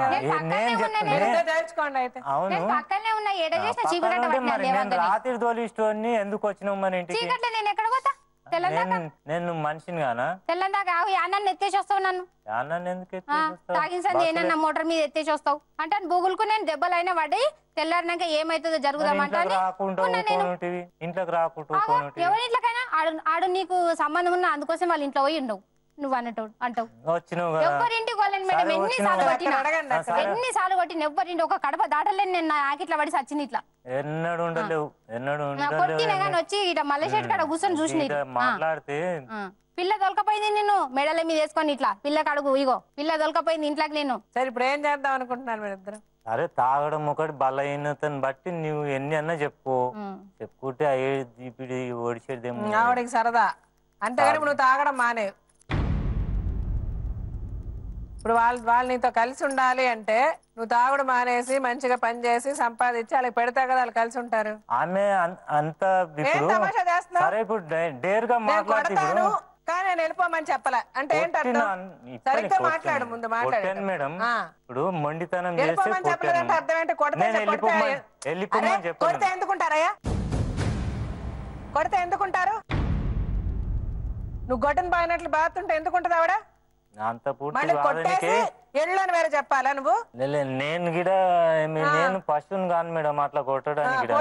తెలుసుకోండి. అయితే అవును, పక్కనే ఉన్నా, ఏడ చేసిన చీకటి రాత్రి తోలిస్టోని ఎందుకు వచ్చినావు మన ఇంటికి? చీకట్లో నేను ఎక్కడ పోతా? నేను మనిషిని గానా? తెల్లందాకా అన్నన్ని ఎత్తేసి వస్తావు, నన్ను తాగిన ఏనన్నా మోటార్ మీద ఎత్తేసి వస్తావు అంటే బూగులకు నేను దెబ్బలైనా పడ్డాయి. తెల్లారినాక ఏమైతుందో జరుగుదామంటే ఇంట్లోకి రాకుండా ఎవరి ఇంట్లోకైనా ఆడు నీకు సంబంధం ఉన్నా, అందుకోసం వాళ్ళ ఇంట్లో పోయి ఉండవు. నువ్వు అంటావు ఎవరింటికి వాళ్ళని మేడం ఎన్నిసార్లు కొట్టిన ఎవరింటి ఒక కడప దాటలేని నేను ఆకిట్లా పడి సచ్చింది. ఇట్లా ఎన్నడు ఉండలేవు, కొట్టిన కానీ వచ్చి ఇట్లా మల్లెషేట్ కాడ కూర్చొని చూసిన మాట్లాడితే పిల్ల దొలకపోయింది, నిన్ను మెడల మీద వేసుకొని ఇట్లా పిల్ల కడుగు, ఇగో పిల్ల దొలకపోయింది ఇంట్లోకి. నేను సరే ఇప్పుడు ఏం చేద్దాం అనుకుంటున్నాను మీరు ఇద్దరు? అరే తాగడం ఒకటి బలహీనతను బట్టి నువ్వు ఎన్ని అన్నా చెప్పుకుంటే ఇప్పుడు ఓడిచేదేమో. ఆవిడకి సరదా అంతేగాని నువ్వు తాగడం మానేవు. ఇప్పుడు వాళ్ళు నీతో కలిసి ఉండాలి అంటే నువ్వు తాగుడు మానేసి మంచిగా పని చేసి సంపాదించి వాళ్ళకి పెడతా కదా వాళ్ళు కలిసి ఉంటారు. ఆమె అంత తమాషా చేస్తున్నావు. ఇప్పుడు డేర్ గా మాట్లాడుతాను కానీ నేను వెళ్ళిపోమని చెప్పలే అంటే ఏంటంటే సరిగ్గా మాట్లాడు, ముందు మాట్లాడు మేడం. ఇప్పుడు మొండితనం వెళ్ళిపోమని చెప్పలేదంటే అర్థం ఏంటి? కొడితే ఎందుకుంటారయ్యా? కొడితే ఎందుకుంటారు? నువ్వు గొడ్డను బాగినట్లు బాగుంటే ఎందుకుంటది ఆవిడ? అంత ఎళ్ళని వేరే చెప్పాలా నువ్వు? నేను గిడ నేను పశువుని కాను మేడం అట్లా కొట్టడానికి.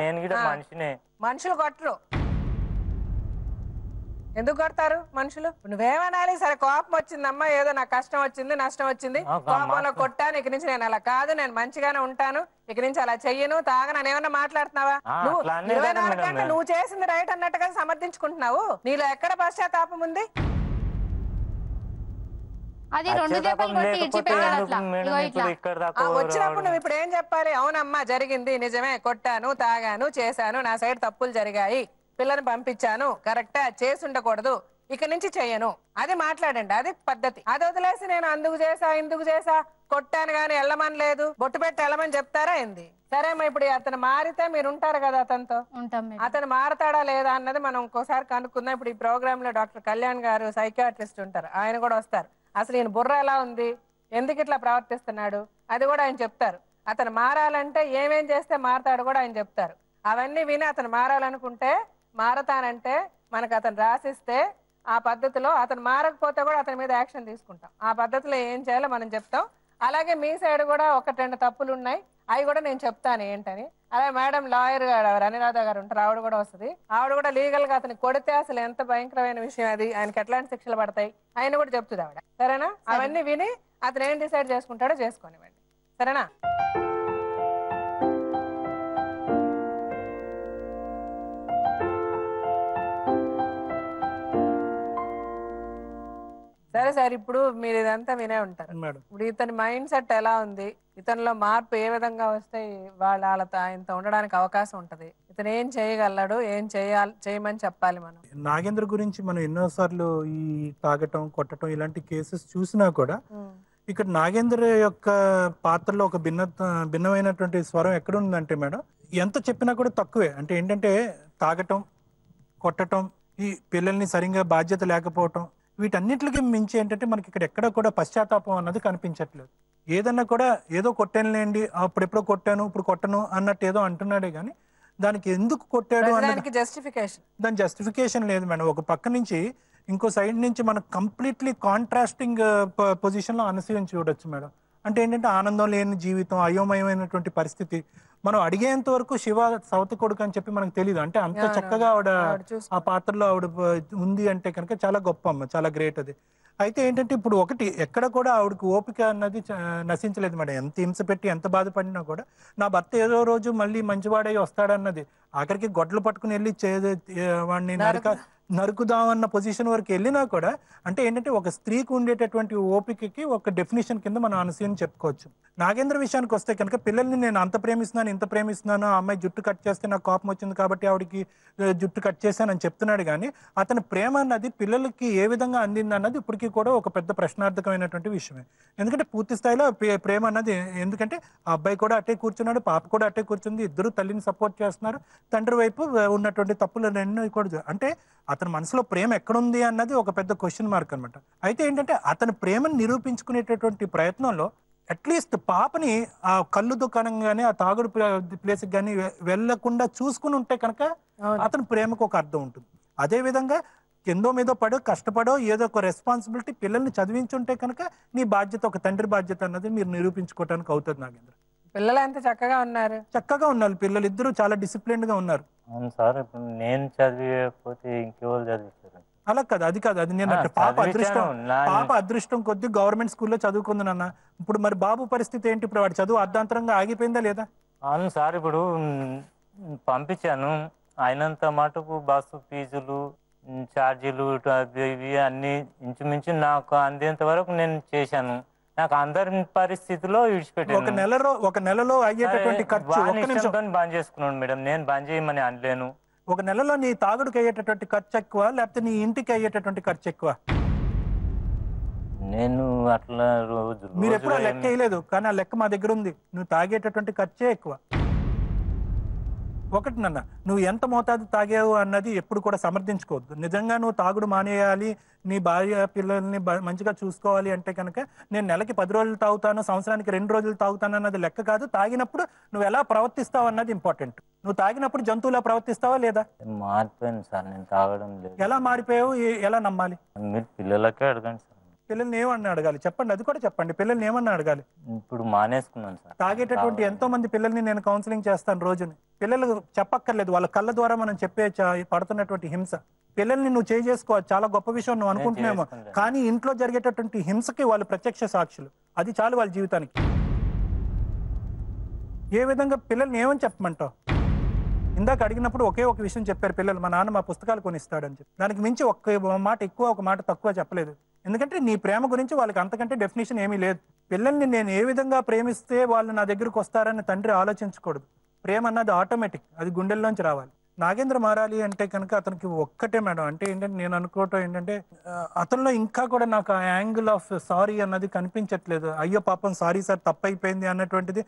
నేను గిడ మనిషినే. మనుషులు కొట్టరు. ఎందుకు కొడతారు మనుషులు? నువ్వేమనాలి? సరే కోపం వచ్చిందమ్మా, ఏదో నాకు కష్టం వచ్చింది, నష్టం వచ్చింది, కోపంలో కొట్టాను, ఇక నుంచి నేను అలా కాదు, నేను మంచిగానే ఉంటాను, ఇక నుంచి అలా చెయ్యను, తాగను ఏమన్నా మాట్లాడుతున్నావా? నువ్వు 24 గంటలు నువ్వు చేసింది రైట్ అన్నట్టుగా సమర్థించుకుంటున్నావు. నీలో ఎక్కడ పశ్చాత్తాపం ఉంది? అది 2 దెబ్బలు కొట్టి వచ్చినప్పుడు నువ్వు ఇప్పుడు ఏం చెప్పాలి? అవునమ్మా జరిగింది నిజమే, కొట్టాను, తాగాను, చేశాను, నా సైడ్ తప్పులు జరిగాయి, పిల్లని పంపించాను, కరెక్టా, చేసి ఉండకూడదు, ఇక నుంచి చెయ్యను, అది మాట్లాడండి. అది పద్ధతి. అది వదిలేసి నేను అందుకు చేసా ఇందుకు చేసా, కొట్టాను గాని వెళ్ళమని లేదు, బొట్టు పెట్టి వెళ్ళమని చెప్తారా ఏంది? సరే అమ్మా, ఇప్పుడు అతను మారితే మీరు ఉంటారు కదా అతనితో, అతను మారతాడా లేదా అన్నది మనం ఇంకోసారి కనుక్కుందాం. ఇప్పుడు ఈ ప్రోగ్రామ్ లో డాక్టర్ కళ్యాణ్ గారు సైకియాట్రిస్ట్ ఉంటారు, ఆయన కూడా వస్తారు. అసలు ఈయన బుర్ర ఎలా ఉంది, ఎందుకు ఇట్లా ప్రవర్తిస్తున్నాడు అది కూడా ఆయన చెప్తారు. అతను మారాలంటే ఏమేం చేస్తే మారతాడు కూడా ఆయన చెప్తారు. అవన్నీ విని అతను మారాలనుకుంటే, మారతానంటే మనకు అతను రాసిస్తే ఆ పద్ధతిలో, అతను మారకపోతే కూడా అతని మీద యాక్షన్ తీసుకుంటాం. ఆ పద్ధతిలో ఏం చేయాలో మనం చెప్తాం. అలాగే మీ సైడ్ కూడా 1-2 తప్పులు ఉన్నాయి, అవి కూడా నేను చెప్తాను ఏంటని. అలాగే మేడం లాయర్ గారు అనిరాధ గారు ఉంటారు, ఆవిడ కూడా వస్తుంది. ఆవిడ కూడా లీగల్ గా అతనికి కొడితే అసలు ఎంత భయంకరమైన విషయం అది, ఆయనకి ఎట్లాంటి శిక్షలు పడతాయి ఆయన కూడా చెప్తుంది ఆవిడ. సరేనా? అవన్నీ విని అతను ఏం డిసైడ్ చేసుకుంటాడో చేసుకోనివ్వండి. సరేనా? సరే సార్, ఇప్పుడు మీరు ఇదంతా వినే ఉంటారు. ఇప్పుడు ఇతని మైండ్ సెట్ ఎలా ఉంది, ఇతనిలో మార్పు ఏ విధంగా వస్తే వాళ్ళతో ఆయనతో ఉండడానికి అవకాశం ఉంటది, ఇతను ఏం చేయగలడు, ఏం చేయమని చెప్పాలి మనం? నాగేంద్ర గురించి మనం ఎన్నోసార్లు ఈ తాగటం, కొట్టడం ఇలాంటి కేసెస్ చూసినా కూడా ఇక్కడ నాగేంద్ర యొక్క పాత్రలో ఒక భిన్నమైనటువంటి స్వరం ఎక్కడ ఉందంటే మేడం, ఎంత చెప్పినా కూడా తక్కువే. అంటే ఏంటంటే తాగటం, కొట్టటం, ఈ పిల్లల్ని సరిగ్గా బాధ్యత లేకపోవటం, వీటన్నిటికి మించి ఏంటంటే మనకి ఇక్కడ ఎక్కడ కూడా పశ్చాత్తాపం అన్నది కనిపించట్లేదు. ఏదన్నా కూడా ఏదో కొట్టానులేండి, అప్పుడెప్పుడో కొట్టాను ఇప్పుడు కొట్టను అన్నట్టు ఏదో అంటున్నాడే కానీ దానికి ఎందుకు కొట్టాడు దాని జస్టిఫికేషన్ లేదు మేడం. ఒక పక్క నుంచి ఇంకో సైడ్ నుంచి మనకు కంప్లీట్లీ కాంట్రాస్టింగ్ పొజిషన్ లో అనసూయని చూడొచ్చు మేడం. అంటే ఏంటంటే ఆనందం లేని జీవితం, అయోమయమైనటువంటి పరిస్థితి. మనం అడిగేంత వరకు శివ సవతి కొడుకు అని చెప్పి మనకు తెలియదు. అంటే అంత చక్కగా ఆవిడ ఆ పాత్రలో ఆవిడ ఉంది అంటే కనుక చాలా గొప్ప అమ్మ, చాలా గ్రేట్ అది. అయితే ఏంటంటే ఇప్పుడు ఒకటి ఎక్కడ కూడా ఆవిడకి ఓపిక అన్నది నశించలేదు మేడం. ఎంత హింస పెట్టి ఎంత బాధపడినా కూడా నా భర్త ఏదో రోజు మళ్ళీ మంచివాడై వస్తాడన్నది, ఆఖరికి గొడ్లు పట్టుకుని వెళ్ళి వాడిని నరుకుదామన్న పొజిషన్ వరకు వెళ్ళినా కూడా అంటే ఏంటంటే ఒక స్త్రీకి ఉండేటటువంటి ఓపికకి ఒక డెఫినేషన్ కింద మనం అనసూయని చెప్పుకోవచ్చు. నాగేంద్ర విషయానికి వస్తే కనుక పిల్లల్ని నేను అంత ప్రేమిస్తున్నాను ఇంత ప్రేమిస్తున్నాను, ఆ అమ్మాయి జుట్టు కట్ చేస్తే నాకు కోపం వచ్చింది కాబట్టి ఆవిడకి జుట్టు కట్ చేశానని చెప్తున్నాడు. కానీ అతని ప్రేమ అన్నది పిల్లలకి ఏ విధంగా అందింది అన్నది ఇప్పటికీ కూడా ఒక పెద్ద ప్రశ్నార్థకమైనటువంటి విషయమే. ఎందుకంటే పూర్తి స్థాయిలో ప్రేమ అన్నది, ఎందుకంటే ఆ అబ్బాయి కూడా అట్టే కూర్చున్నాడు, పాప కూడా అట్టే కూర్చుంది, ఇద్దరు తల్లిని సపోర్ట్ చేస్తున్నారు, తండ్రి వైపు ఉన్నటువంటి తప్పులు రెండు కూడా. అంటే అతని మనసులో ప్రేమ ఎక్కడుంది అన్నది ఒక పెద్ద క్వశ్చన్ మార్క్ అనమాట. అయితే ఏంటంటే అతని ప్రేమను నిరూపించుకునేటటువంటి ప్రయత్నంలో అట్లీస్ట్ పాపని ఆ కళ్ళు దుకాణం కానీ ఆ తాగుడు ప్లేస్కి కానీ వెళ్లకుండా చూసుకుని ఉంటే కనుక అతని ప్రేమకు ఒక అర్థం ఉంటుంది. అదే విధంగా కిందో మీదో పడో కష్టపడో ఏదో ఒక రెస్పాన్సిబిలిటీ పిల్లల్ని చదివించుంటే కనుక నీ బాధ్యత, ఒక తండ్రి బాధ్యత అన్నది మీరు నిరూపించుకోవడానికి అవుతుంది. నాగేంద్ర పిల్లలు ఎంత చక్కగా ఉన్నారు, చక్కగా ఉన్నారు పిల్లలు, ఇద్దరు చాలా డిసిప్లిన్డ్ గా ఉన్నారు. అవును సార్, ఇప్పుడు నేను చదివిపోతే ఇంకెవరు చదివిస్తారు? అలా కాదు, అది కాదు, అది నేను పాప అదృష్టం కొద్ది గవర్నమెంట్ స్కూల్లో చదువుకుంది నాన్న. ఇప్పుడు మరి బాబు పరిస్థితి ఏంటి? ఇప్పుడు వాడి చదువు అర్ధాంతరంగా ఆగిపోయిందా లేదా? అవును సార్, ఇప్పుడు పంపించాను, అయినంత మటుకు బస్సు ఫీజులు ఛార్జీలు ఇవి అన్ని ఇంచుమించు నాకు అందేంత వరకు నేను చేశాను. నాకు అందరి పరిస్థితిలో విడిచిపెట్టాను. ఒక నెలలో అయ్యేటటువంటి ఖర్చు బంద్ చేసుకున్నాను మేడం, నేను బంద్ చేయమని అనలేను. ఒక నెలలో నీ తాగుడుకి అయ్యేటటువంటి ఖర్చు ఎక్కువ లేకపోతే నీ ఇంటికి అయ్యేటటువంటి ఖర్చు ఎక్కువ? నేను అట్లా మీరు ఎప్పుడు లెక్క వేయలేదు, కానీ ఆ లెక్క మా దగ్గర ఉంది. నువ్వు తాగేటటువంటి ఖర్చే ఎక్కువ. ఒకటి నాన్న, నువ్వు ఎంత మోతాదు తాగావు అన్నది ఎప్పుడు కూడా సమర్థించుకోవద్దు. నిజంగా నువ్వు తాగుడు మానేయాలి, నీ భార్య పిల్లల్ని మంచిగా చూసుకోవాలి అంటే కనుక నేను నెలకి 10 రోజులు తాగుతాను, సంవత్సరానికి 2 రోజులు తాగుతాను అన్నది లెక్క కాదు. తాగినప్పుడు నువ్వు ఎలా ప్రవర్తిస్తావు అన్నది ఇంపార్టెంట్. నువ్వు తాగినప్పుడు జంతువులా ప్రవర్తిస్తావా లేదా? మారిపోయాను సార్, నేను తాగడం లేదు. ఎలా మారిపోయావు? ఎలా నమ్మాలి? మీరు పిల్లలకే అడగండి సార్. పిల్లల్ని ఏమన్నా అడగాలి? చెప్పండి, అది కూడా చెప్పండి. పిల్లల్ని ఏమన్నా అడగాలి? ఇప్పుడు మానేసుకున్నాను సార్. తాగేటటువంటి ఎంతో మంది పిల్లల్ని నేను కౌన్సిలింగ్ చేస్తాను రోజుని. పిల్లలు చెప్పక్కర్లేదు, వాళ్ళ కళ్ళ ద్వారా మనం చెప్పే పడుతున్నటువంటి హింస. పిల్లల్ని నువ్వు చేసుకో, చాలా గొప్ప విషయం నువ్వు అనుకుంటున్నామో, కానీ ఇంట్లో జరిగేటటువంటి హింసకి వాళ్ళు ప్రత్యక్ష సాక్షులు. అది చాలు వాళ్ళ జీవితానికి. ఏ విధంగా పిల్లల్ని ఏమని చెప్పమంటావు? ఇందాక అడిగినప్పుడు ఒకే ఒక విషయం చెప్పారు పిల్లలు, మా నాన్న మా పుస్తకాలు కొనిస్తాడని చెప్పి. దానికి మించి ఒక మాట ఎక్కువ ఒక మాట తక్కువ చెప్పలేదు. ఎందుకంటే నీ ప్రేమ గురించి వాళ్ళకి అంతకంటే డెఫినేషన్ ఏమీ లేదు. పిల్లల్ని నేను ఏ విధంగా ప్రేమిస్తే వాళ్ళు నా దగ్గరకు వస్తారని తండ్రి ఆలోచించకూడదు. ప్రేమ అన్నది ఆటోమేటిక్, అది గుండెల్లోంచి రావాలి. నాగేంద్ర మారాలి అంటే కనుక అతనికి ఒక్కటే మేడం, అంటే ఏంటంటే నేను అనుకోవటం ఏంటంటే అతనిలో ఇంకా కూడా నాకు ఆ యాంగిల్ ఆఫ్ సారీ అన్నది కనిపించట్లేదు. అయ్యో పాపం సారీ సార్ తప్పైపోయింది అన్నటువంటిది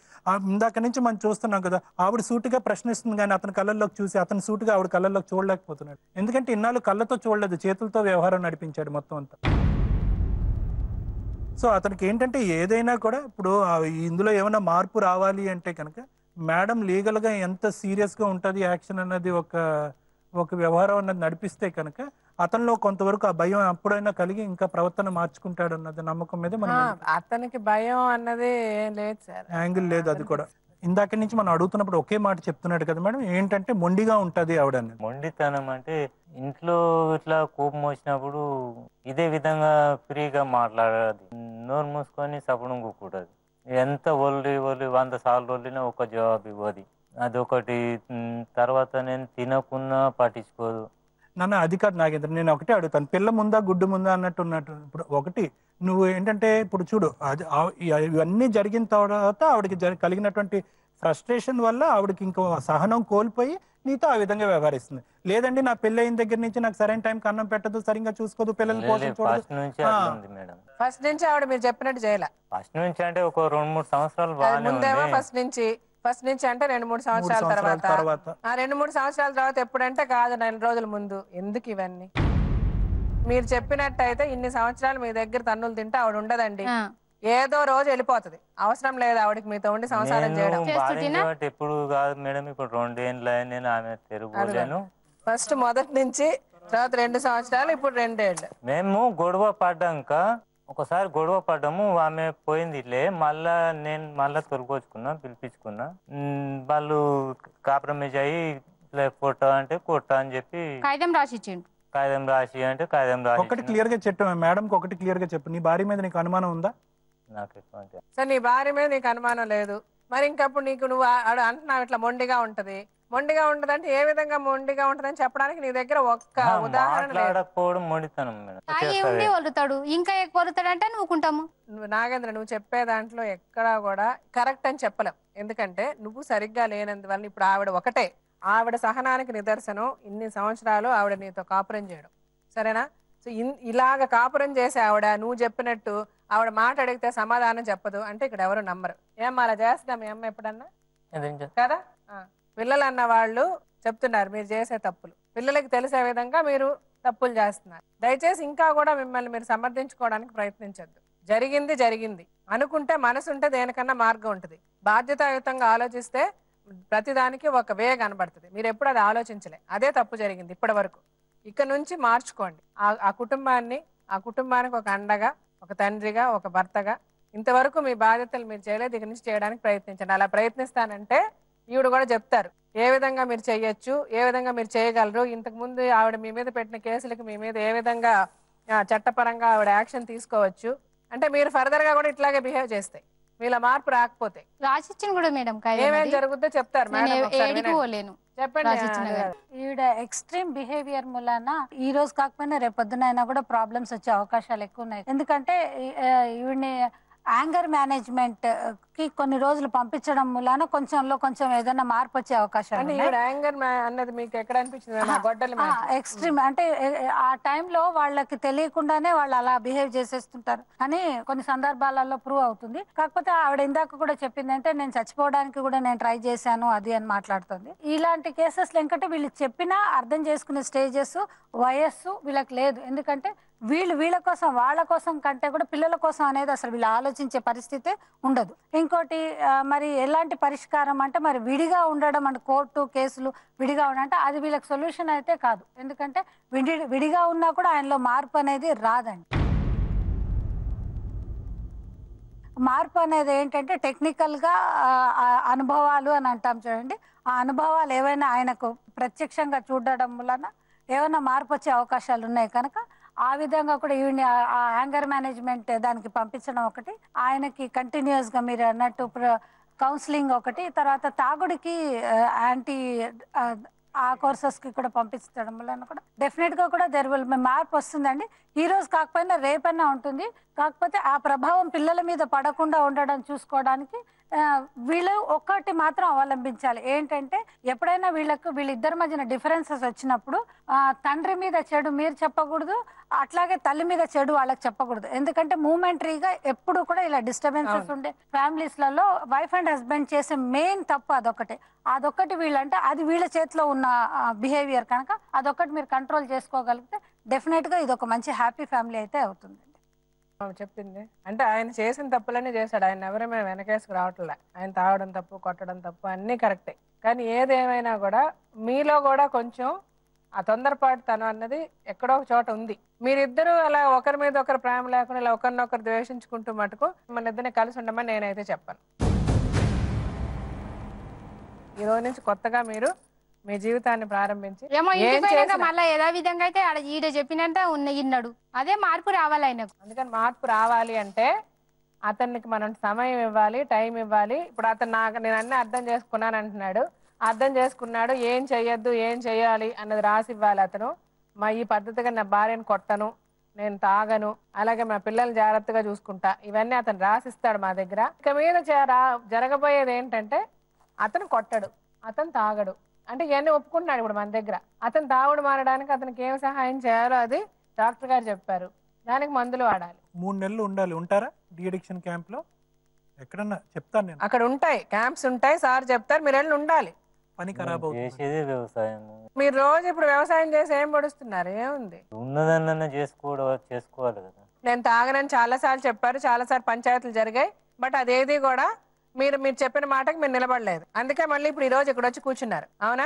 ఇందాక నుంచి మనం చూస్తున్నాం కదా. ఆవిడ సూటిగా ప్రశ్నిస్తుంది కానీ అతని కళ్ళల్లోకి చూసి అతని సూటిగా ఆవిడ కళ్ళల్లోకి చూడలేకపోతున్నాడు. ఎందుకంటే ఇన్నాళ్ళు కళ్ళతో చూడలేదు, చేతులతో వ్యవహారం నడిపించాడు మొత్తం అంతా. సో అతనికి ఏంటంటే ఏదైనా కూడా ఇప్పుడు ఇందులో ఏమైనా మార్పు రావాలి అంటే కనుక మేడం లీగల్గా ఎంత సీరియస్గా ఉంటుంది యాక్షన్ అన్నది ఒక వ్యవహారం అన్నది నడిపిస్తే కనుక అతనిలో కొంతవరకు ఆ భయం అప్పుడైనా కలిగి ఇంకా ప్రవర్తన మార్చుకుంటాడు అన్నది నమ్మకం మీద మనం. అతనికి భయం అన్నది లేదు సార్, యాంగిల్ లేదు. అది కూడా ఇందాక నుంచి మనం అడుగుతున్నప్పుడు ఒకే మాట చెప్తున్నాడు కదా మేడం, ఏంటంటే మొండిగా ఉంటది ఆవిడ. మొండితనం అంటే ఇంట్లో ఇట్లా కోపం వచ్చినప్పుడు ఇదే విధంగా ఫ్రీగా మాట్లాడదు, నోరు మూసుకొని సపడం కూకూడదు. ఎంత ఒల్లి 100 సార్లు ఒల్లినా ఒక జవాబు ఇవ్వదు. అదొకటి. తర్వాత నేను తినకున్నా పట్టించుకోదు. నాన్న అది కాదు నాగేంద్ర, నేను ఒకటే అడుగుతాను, పిల్ల ముందా గుడ్డు ముందా అన్నట్టు. ఇప్పుడు ఒకటి నువ్వు ఏంటంటే ఇప్పుడు చూడు, ఇవన్నీ జరిగిన తర్వాత ఆవిడకి కలిగినటువంటి ఫ్రస్ట్రేషన్ వల్ల ఆవిడకి ఇంకో సహనం కోల్పోయి నీతో ఆ విధంగా వ్యవహరిస్తుంది. లేదండి నా పెళ్లి అయిన దగ్గర నుంచి నాకు సరైన టైంకి అన్నం పెట్టదు, సరిగ్గా చూసుకోదు, పిల్లల్ని పోషించదు. ఫస్ట్ నుంచి ఆవిడ మీరు చెప్పినట్టు చేయాలి. ఫస్ట్ నుంచి అంటే ఒక 2-3 సంవత్సరాలు ఫస్ట్ నుంచి అంటే 2-3 సంవత్సరాల తర్వాత 2-3 సంవత్సరాల తర్వాత ఎప్పుడంటే కాదు 9 రోజుల ముందు. ఎందుకు ఇవన్నీ? మీరు చెప్పినట్టయితే ఇన్ని సంవత్సరాలు మీ దగ్గర తన్నులు తింటే ఆవిడ ఉండదండి, ఏదో రోజు వెళ్ళిపోతుంది. అవసరం లేదు ఆవిడకి మీతో ఉండి సంసారం చేయడం. ఎప్పుడు కాదు మేడం, ఇప్పుడు 2 ఏళ్ళు నేను ఆమె తిరుగులేను. ఫస్ట్ మొదటి నుంచి, తర్వాత 2 సంవత్సరాలు, ఇప్పుడు 2 ఏళ్ళు. మేము గొడవ పడ్డాక ఒకసారి గొడవ పడ్డాము, ఆమె పోయింది ఇట్లే, నేను మళ్ళా తొలగొచ్చుకున్నా, పిలిపించుకున్నా. వాళ్ళు కాంప్రమైజ్ అయ్యి ఇట్లా కొట్ట అంటే కొట్ట అని చెప్పి కాగితం రాసిచ్చిండు. కాగితం రాసి అంటే కాగితం రాసి ఒకటి క్లియర్ గా చెప్పు మేడం, ఒకటి క్లియర్ గా చెప్పు, నీ భార్య మీద నీకు అనుమానం ఉందా? నాకు ఎటువంటి సరే నీ భార్య మీద నీకు అనుమానం లేదు, మరి ఇంకప్పుడు నీకు నువ్వు అంటున్నావు ఇట్లా మొండిగా ఉంటది అంటే ఏ విధంగా మొండిగా ఉంటదని చెప్పడానికి నీ దగ్గర ఒక్క ఉదాహరణ లేదు. మాట్లాడకపోవడం మొండితనం మేడం. తాగి ఉండి వలుతాడు, ఇంకా ఎక్కువ వలుతాడంటే నవ్వుకుంటాము. నాగేంద్ర, నువ్వు చెప్పే దాంట్లో ఎక్కడా కూడా కరెక్ట్ అని చెప్పలేం. ఎందుకంటే నువ్వు సరిగ్గా లేనందువల్ల ఇప్పుడు ఆవిడ సహనానికి నిదర్శనం ఇన్ని సంవత్సరాలు ఆవిడ నీతో కాపురం చేయడం, సరేనా? సో ఇలాగ కాపురం చేసే ఆవిడ నువ్వు చెప్పినట్టు ఆవిడ మాట అడిగితే సమాధానం చెప్పదు అంటే ఇక్కడ ఎవరు నమ్మరు. ఏం అలా చేస్తుందా మీ అమ్మ ఎప్పుడన్నా? కదా, పిల్లలు అన్న వాళ్ళు చెప్తున్నారు మీరు చేసే తప్పులు పిల్లలకి తెలిసే విధంగా మీరు తప్పులు చేస్తున్నారు. దయచేసి ఇంకా కూడా మిమ్మల్ని మీరు సమర్థించుకోవడానికి ప్రయత్నించద్దు. జరిగింది అనుకుంటే మనసు ఉంటే దేనికన్నా మార్గం ఉంటుంది. బాధ్యతాయుతంగా ఆలోచిస్తే ప్రతిదానికి ఒక వే కనబడుతుంది. మీరు ఎప్పుడు అది ఆలోచించలే, అదే తప్పు జరిగింది ఇప్పటి వరకు. ఇక్కడ నుంచి మార్చుకోండి. ఆ కుటుంబానికి ఒక అండగా, ఒక తండ్రిగా, ఒక భర్తగా ఇంతవరకు మీ బాధ్యతలు మీరు చేయలేదు, ఇక నుంచి చేయడానికి ప్రయత్నించండి. అలా ప్రయత్నిస్తానంటే ఈవిడ కూడా చెప్తారు ఏ విధంగా మీరు చేయొచ్చు, ఏ విధంగా మీరు చేయగలరు. ఇంతకుముందు ఆవిడ మీ మీద పెట్టిన కేసులకు మీ మీద ఏ విధంగా చట్టపరంగా ఆవిడ యాక్షన్ తీసుకోవచ్చు అంటే మీరు ఫర్దర్ గా కూడా ఇట్లాగే బిహేవ్ చేస్తాయి. మీలా మార్పు రాకపోతే రాసిచ్చిన కూడా మేడం ఏమేం జరుగుతుందో చెప్తారు చెప్పండి. ఈవిడ ఎక్స్ట్రీమ్ బిహేవియర్ మూలాన ఈ రోజు కాకపోయినా రేపు పొద్దునైనా కూడా ప్రాబ్లమ్స్ వచ్చే అవకాశాలు ఎక్కువ ఉన్నాయి. ఎందుకంటే ఈవిడ్ని యాంగర్ మేనేజ్మెంట్ కి కొన్ని రోజులు పంపించడం మూలాన కొంచెం ఏదైనా మార్పు వచ్చే అవకాశాలు ఎక్స్ట్రీమ్ అంటే ఆ టైంలో వాళ్ళకి తెలియకుండానే వాళ్ళు అలా బిహేవ్ చేసేస్తుంటారు అని కొన్ని సందర్భాలలో ప్రూవ్ అవుతుంది. కాకపోతే ఆవిడ ఇందాక కూడా చెప్పింది అంటే నేను చచ్చిపోవడానికి కూడా నేను ట్రై చేశాను అది అని మాట్లాడుతుంది. ఇలాంటి కేసెస్ ఏంటంటే వీళ్ళు చెప్పినా అర్థం చేసుకునే స్టేజెస్ వయస్సు వీళ్ళకి లేదు. ఎందుకంటే వీళ్ళ కోసం వాళ్ళ కోసం కంటే కూడా పిల్లల కోసం అనేది అసలు వీళ్ళు ఆలోచించే పరిస్థితి ఉండదు. ఇంకోటి మరి ఎలాంటి పరిష్కారం అంటే మరి విడిగా ఉండడం అంటే కోర్టు కేసులు విడిగా ఉండడం అది వీళ్ళకి సొల్యూషన్ అయితే కాదు. ఎందుకంటే విడిగా ఉన్నా కూడా ఆయనలో మార్పు అనేది రాదండి. మార్పు అనేది ఏంటంటే టెక్నికల్గా అనుభవాలు అని అంటాం చూడండి. ఆ అనుభవాలు ఏవైనా ఆయనకు ప్రత్యక్షంగా చూడడం వలన ఏమైనా మార్పు వచ్చే అవకాశాలు ఉన్నాయి కనుక ఆ విధంగా కూడా ఈవిని ఆ యాంగర్ మేనేజ్మెంట్ దానికి పంపించడం ఒకటి, ఆయనకి కంటిన్యూస్గా మీరు అన్నట్టు కౌన్సిలింగ్ ఒకటి, తర్వాత తాగుడికి యాంటీ ఆ కోర్సెస్కి కూడా పంపించడం వల్ల కూడా డెఫినెట్గా కూడా మార్పు వస్తుందండి. ఈ రోజు కాకపోయినా రేపన్నా ఉంటుంది. కాకపోతే ఆ ప్రభావం పిల్లల మీద పడకుండా ఉండడం చూసుకోవడానికి వీళ్ళు ఒక్కటి మాత్రం అవలంబించాలి. ఏంటంటే ఎప్పుడైనా వీళ్ళిద్దరి మధ్యన డిఫరెన్సెస్ వచ్చినప్పుడు తండ్రి మీద చెడు మీరు చెప్పకూడదు, అట్లాగే తల్లి మీద చెడు వాళ్ళకి చెప్పకూడదు. ఎందుకంటే మూమెంటరీగా ఎప్పుడు కూడా ఇలా డిస్టర్బెన్సెస్ ఉండే ఫ్యామిలీస్లలో వైఫ్ అండ్ హస్బెండ్ చేసే మెయిన్ తప్పు అదొక్కటి వీళ్ళంటే అది వీళ్ళ చేతిలో ఉన్న బిహేవియర్ కనుక అదొక్కటి మీరు కంట్రోల్ చేసుకోగలిగితే డెఫినెట్గా ఇది ఒక మంచి హ్యాపీ ఫ్యామిలీ అయితే అవుతుంది. చెప్పింది అంటే ఆయన చేసిన తప్పులన్నీ చేశాడు. ఆయన ఎవరు మేము వెనకేసుకు రావట్లే. ఆయన తాగడం తప్పు, కొట్టడం తప్పు అన్నీ కరెక్టే. కానీ ఏదేమైనా కూడా మీలో కూడా కొంచెం ఆ తొందరపాటుతనం అన్నది ఎక్కడో ఒక చోట ఉంది. మీరిద్దరూ అలా ఒకరి మీద ఒకరు ప్రేమ లేకుండా ఇలా ఒకరినొకరు ద్వేషించుకుంటూ మటుకు మన ఇద్దరిని కలిసి ఉండమని నేనైతే చెప్పాను. ఈ రోజు నుంచి కొత్తగా మీరు మీ జీవితాన్ని ప్రారంభించి మళ్ళీ ఏదో విధంగా అయితే ఈడ చెప్పినంత ఇన్నాడు అదే మార్పు రావాలి ఆయనకు. అందుకని మార్పు రావాలి అంటే అతనికి మనం సమయం ఇవ్వాలి, టైం ఇవ్వాలి. ఇప్పుడు అతను నేను అన్నీ అర్థం చేసుకున్నాను అంటున్నాడు, అర్థం చేసుకున్నాడు, ఏం చెయ్యొద్దు ఏం చెయ్యాలి అన్నది రాసి ఇవ్వాలి. అతను ఈ పద్ధతిగా నా భార్యను కొట్టను, నేను తాగను, అలాగే మా పిల్లల్ని జాగ్రత్తగా చూసుకుంటా, ఇవన్నీ అతను రాసిస్తాడు మా దగ్గర. ఇక మీద జరగబోయేది ఏంటంటే అతను కొట్టడు, అతను తాగడు అంటే ఇవన్నీ ఒప్పుకుంటున్నాడు ఇప్పుడు మన దగ్గర. అతను తాగుడు మారడానికి అతనికి ఏం సహాయం చేయాలో అది డాక్టర్ గారు చెప్పారు. దానికి మందులు వాడాలి. 3 నెలలు ఉండాలి. ఉంటారా డీఅడిక్షన్ క్యాంప్ లో? ఎక్కడన్నా చెప్తాను నేను. అక్కడ ఉంటాయి, క్యాంప్స్ ఉంటాయి, సార్ చెప్తారు, మీరు వెళ్ళి ఉండాలి. పని ఖరాబ్ అవుతుంది. వ్యవసాయం మీరు రోజు ఇప్పుడు వ్యవసాయం చేసి ఏం పడుస్తున్నారు? ఏముంది, ఉన్నదన్న చేసుకోవాలి కదా. నేను తాగనని చాలా సార్లు చెప్పారు, చాలా సార్లు పంచాయతీలు జరిగాయి. బట్ అదేది కూడా మీరు చెప్పిన మాటకి మీరు నిలబడలేదు. అందుకే మళ్ళీ ఇప్పుడు ఈ రోజు ఇక్కడ వచ్చి కూర్చున్నారు. అవునా?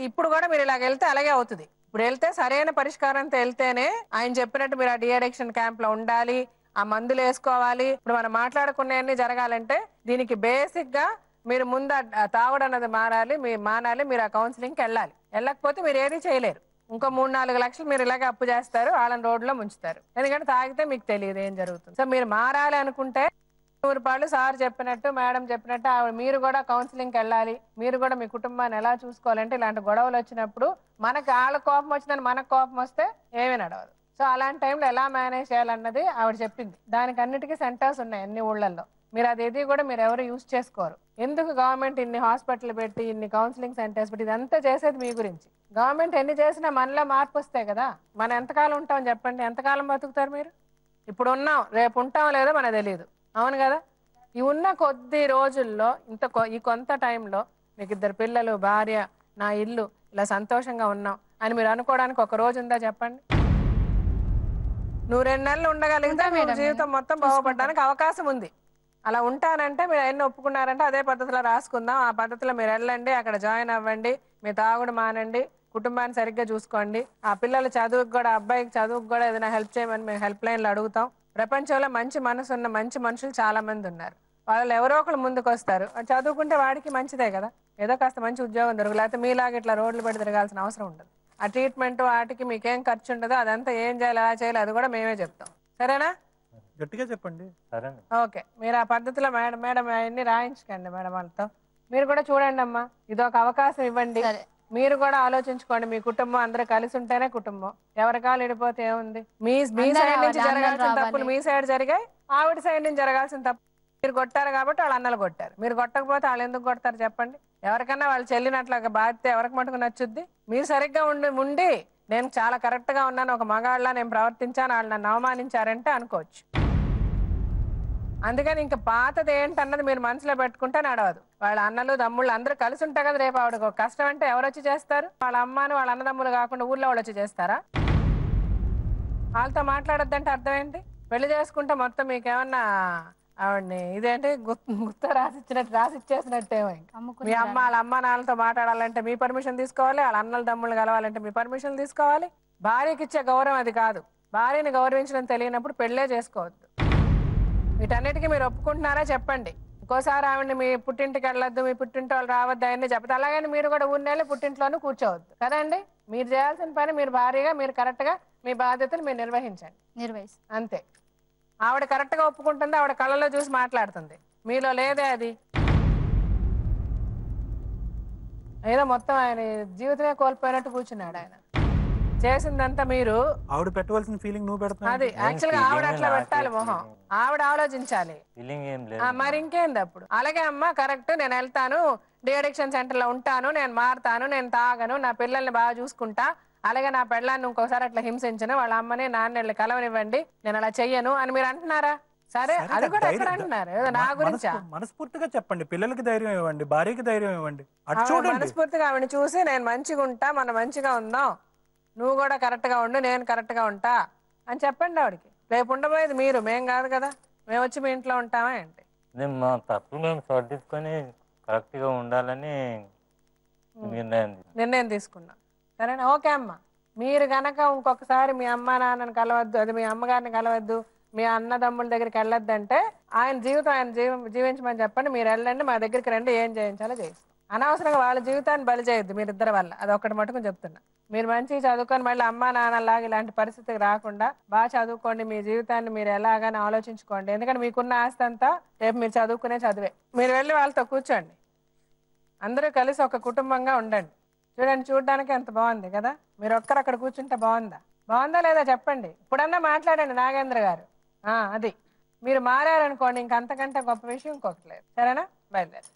ఇప్పుడు కూడా మీరు ఇలాగ వెళ్తే అలాగే అవుతుంది. ఇప్పుడు వెళ్తే సరైన పరిష్కారంతో వెళ్తేనే ఆయన చెప్పినట్టు మీరు ఆ డీఅడిక్షన్ క్యాంప్ లో ఉండాలి, ఆ మందులు వేసుకోవాలి. ఇప్పుడు మనం మాట్లాడుకునేవన్నీ జరగాలంటే దీనికి బేసిక్ గా మీరు ముందు తాగుడు అన్నది మానాలి. మీరు ఆ కౌన్సిలింగ్కి వెళ్ళాలి. వెళ్ళకపోతే మీరు ఏది చేయలేరు. ఇంకో 3-4 లక్షలు మీరు ఇలాగే అప్పు చేస్తారు, వాళ్ళని రోడ్లో ముంచుతారు. ఎందుకంటే తాగితే మీకు తెలియదు ఏం జరుగుతుంది. సో మీరు మారాలి అనుకుంటే 100 రూపాయలు సార్ చెప్పినట్టు మేడం చెప్పినట్టు మీరు కూడా కౌన్సిలింగ్కి వెళ్ళాలి. మీరు కూడా మీ కుటుంబాన్ని ఎలా చూసుకోవాలంటే ఇలాంటి గొడవలు వచ్చినప్పుడు మనకి వాళ్ళ కోపం వచ్చిందని మనకు కోపం వస్తే ఏమీ నడవదు. సో అలాంటి టైంలో ఎలా మేనేజ్ చేయాలన్నది ఆవిడ చెప్పింది. దానికి అన్నిటికీ సెంటర్స్ ఉన్నాయి అన్ని ఊళ్ళల్లో. మీరు అది కూడా మీరు ఎవరు యూజ్ చేసుకోరు. ఎందుకు గవర్నమెంట్ ఇన్ని హాస్పిటల్ పెట్టి ఇన్ని కౌన్సిలింగ్ సెంటర్స్ పెట్టి ఇదంతా చేసేది మీ గురించి. గవర్నమెంట్ ఎన్ని చేసినా మనలో మార్పు వస్తాయి కదా. మనం ఎంతకాలం ఉంటాం చెప్పండి, ఎంతకాలం బతుకుతారు మీరు? ఇప్పుడు ఉన్నాం, రేపు ఉంటాం లేదో మనకు తెలియదు, అవును కదా. ఈ ఉన్న కొద్ది రోజుల్లో ఈ కొంత టైంలో మీకు 2 పిల్లలు, భార్య, నా ఇల్లు, ఇలా సంతోషంగా ఉన్నాం అని మీరు అనుకోవడానికి ఒక రోజు ఉందా చెప్పండి? నువ్వు 2 నెలలు ఉండగలిగితే మీ జీవితం మొత్తం బాగుపడడానికి అవకాశం ఉంది. అలా ఉంటానంటే మీరు ఎన్ని ఒప్పుకున్నారంటే అదే పద్ధతిలో రాసుకుందాం, ఆ పద్ధతిలో మీరు వెళ్ళండి, అక్కడ జాయిన్ అవ్వండి, మీ తాగుడు మానండి, కుటుంబాన్ని సరిగ్గా చూసుకోండి. ఆ పిల్లల చదువుకు కూడా, అబ్బాయికి చదువుకు కూడా ఏదైనా హెల్ప్ చేయమని మేము హెల్ప్ లైన్లు అడుగుతాం. ప్రపంచంలో మంచి మనసు ఉన్న మంచి మనుషులు చాలా మంది ఉన్నారు. వాళ్ళు ఎవరో ఒకరు ముందుకు వస్తారు. చదువుకుంటే వాడికి మంచిదే కదా, ఏదో కాస్త మంచి ఉద్యోగం దొరుకుతుంది. లేకపోతే మీలాగా ఇట్లా రోడ్లు పెట్టి తిరగాల్సిన అవసరం ఉండదు. ఆ ట్రీట్మెంట్ వాటికి మీకేం ఖర్చు ఉండదు. అదంతా ఏం చేయాలి, ఎలా చేయాలి అది కూడా మేమే చెప్తాం. సరేనా? గట్టిగా చెప్పండి. ఓకే, మీరు ఆ పద్ధతిలో మేడం అవన్నీ రాయించకండి మేడం వాళ్ళతో. మీరు కూడా చూడండి అమ్మా, ఇదొక అవకాశం ఇవ్వండి. మీరు కూడా ఆలోచించుకోండి. మీ కుటుంబం అందరూ కలిసి ఉంటేనే కుటుంబం. ఎవరి కాలు విడిపోతే ఏముంది? మీ సైడ్ నుంచి జరగాల్సిన తప్పులు మీ సైడ్ జరిగాయి, ఆవిడ సైడ్ నుంచి జరగాల్సిన తప్పు మీరు కొట్టారు కాబట్టి వాళ్ళ అన్నలు కొట్టారు. మీరు కొట్టకపోతే వాళ్ళు ఎందుకు కొడతారు చెప్పండి? ఎవరికన్నా వాళ్ళు చెల్లినట్లుగా బాధ్యత ఎవరికి మటుకు నచ్చుద్ది? మీరు సరిగ్గా ఉండి నేను చాలా కరెక్ట్ గా ఉన్నాను, ఒక మగాళ్ళ నేను ప్రవర్తించాను, వాళ్ళు నన్ను అవమానించారంటే అనుకోవచ్చు. అందుకని ఇంకా పాతది ఏంటన్నది మీరు మనసులో పెట్టుకుంటే నడవదు. వాళ్ళ అన్నలు తమ్ముళ్ళు అందరూ కలిసి ఉంటారు కదా. రేపు ఆవిడకు కష్టం అంటే ఎవరు వచ్చి చేస్తారు? వాళ్ళ అమ్మను వాళ్ళ అన్నదమ్ములు కాకుండా ఊళ్ళో వాళ్ళు వచ్చి చేస్తారా? వాళ్ళతో మాట్లాడొద్దంటే అర్థం ఏంటి? పెళ్లి చేసుకుంటే మొత్తం మీకేమన్నా ఆవిడ్ని ఇదేంటి గుర్త రాసిచ్చేసినట్టేమో. మీ అమ్మ వాళ్ళ అమ్మ నాన్నలతో మాట్లాడాలంటే మీ పర్మిషన్ తీసుకోవాలి, వాళ్ళ అన్నల తమ్ముళ్ళు కలవాలంటే మీ పర్మిషన్ తీసుకోవాలి. భార్యకి ఇచ్చే గౌరవం అది కాదు. భార్యని గౌరవించడం తెలియనప్పుడు పెళ్ళే చేసుకోవద్దు. వీటన్నిటికీ మీరు ఒప్పుకుంటున్నారా చెప్పండి. ఇంకోసారి ఆవిడని మీ పుట్టింటికి వెళ్ళొద్దు, మీ పుట్టింటి వాళ్ళు రావద్దు అవన్నీ చెప్తే, అలాగని మీరు కూడా ఊరినేళ్ళు పుట్టింట్లోనూ కూర్చోవద్దు కదండి. మీరు చేయాల్సిన పని మీరు భారీగా మీరు కరెక్ట్గా మీ బాధ్యతలు మీరు నిర్వహించండి. అంతే. ఆవిడ కరెక్ట్గా ఒప్పుకుంటుంది, ఆవిడ కళ్ళలో చూసి మాట్లాడుతుంది. మీలో లేదే అది. ఏదో మొత్తం ఆయన జీవితమే కోల్పోయినట్టు కూర్చున్నాడు. ఆయన చేసిందంతా మీరు ఆవిడ పెట్టవలసిన ఫీలింగ్ నువ్వు పెడతావు. అది యాక్చువల్ గా ఆవిడ అట్లా పెట్టాలి మొహం, ఆవిడ ఆలోచించాలి. మరి ఇంకేంది అప్పుడు? అలాగే అమ్మ కరెక్ట్, నేను వెళ్తాను, డి అడిక్షన్ సెంటర్ లో ఉంటాను, నేను మారుతాను, నేను తాగను, నా పిల్లల్ని బాగా చూసుకుంటా, అలాగే నా పెళ్ళాన్ని ఇంకోసారి అట్లా హింసించను, వాళ్ళ అమ్మని నాన్నని కలవనివ్వండి, నేను అలా చెయ్యను అని మీరు అంటున్నారా? సరే, అది కూడా ఎక్కడ అంటున్నారు? నా గురించా? మనస్ఫూర్తిగా చెప్పండి. పిల్లలకి ధైర్యం ఇవ్వండి, భార్యకి ధైర్యం ఇవ్వండి. మనస్ఫూర్తిగా ఆవిడని చూసి నేను మంచిగా ఉంటా, మనం మంచిగా ఉందాం, నువ్వు కూడా కరెక్ట్ గా ఉండు, నేను కరెక్ట్ గా ఉంటా అని చెప్పండి ఆవిడకి. రేపు ఉండబోయేది మీరు, మేం కాదు కదా. మేము వచ్చి మీ ఇంట్లో ఉంటామా ఏంటి? మా తప్పు మేము సర్దిద్దుకొని కరెక్ట్ గా ఉండాలని నిర్ణయం తీసుకున్నాం. సరేనా? ఓకే అమ్మ, మీరు గనక ఇంకొకసారి మీ అమ్మ నాన్నని కలవద్దు, అది మీ అమ్మగారిని కలవద్దు, మీ అన్నదమ్ముల దగ్గరికి వెళ్ళొద్దంటే ఆయన జీవితం ఆయన జీవించమని చెప్పండి. మీరు వెళ్ళండి, మా దగ్గరికి రండి, ఏం చేయించాలో చేయిస్తాం. అనవసరంగా వాళ్ళ జీవితాన్ని బలి చేయొద్దు మీరిద్దరి వల్ల. అది ఒక్కటి మటుకు చెప్తున్నా. మీరు మంచిగా చదువుకొని మళ్ళీ అమ్మా నాన్నలాగా ఇలాంటి పరిస్థితికి రాకుండా బాగా చదువుకోండి, మీ జీవితాన్ని మీరు ఎలాగని ఆలోచించుకోండి. ఎందుకంటే మీకున్న ఆస్తి అంతా రేపు మీరు చదువుకునే చదివే. మీరు వెళ్ళి వాళ్ళతో కూర్చోండి, అందరూ కలిసి ఒక కుటుంబంగా ఉండండి. చూడండి, చూడడానికి ఎంత బాగుంది కదా. మీరు ఒక్కరు అక్కడ కూర్చుంటే బాగుందా లేదా చెప్పండి. ఇప్పుడన్నా మాట్లాడండి నాగేంద్ర గారు. అది మీరు మారారనుకోండి, ఇంకంతకంటే గొప్ప విషయం ఇంకొకటి లేదు. సరేనా? బయలుదేరి.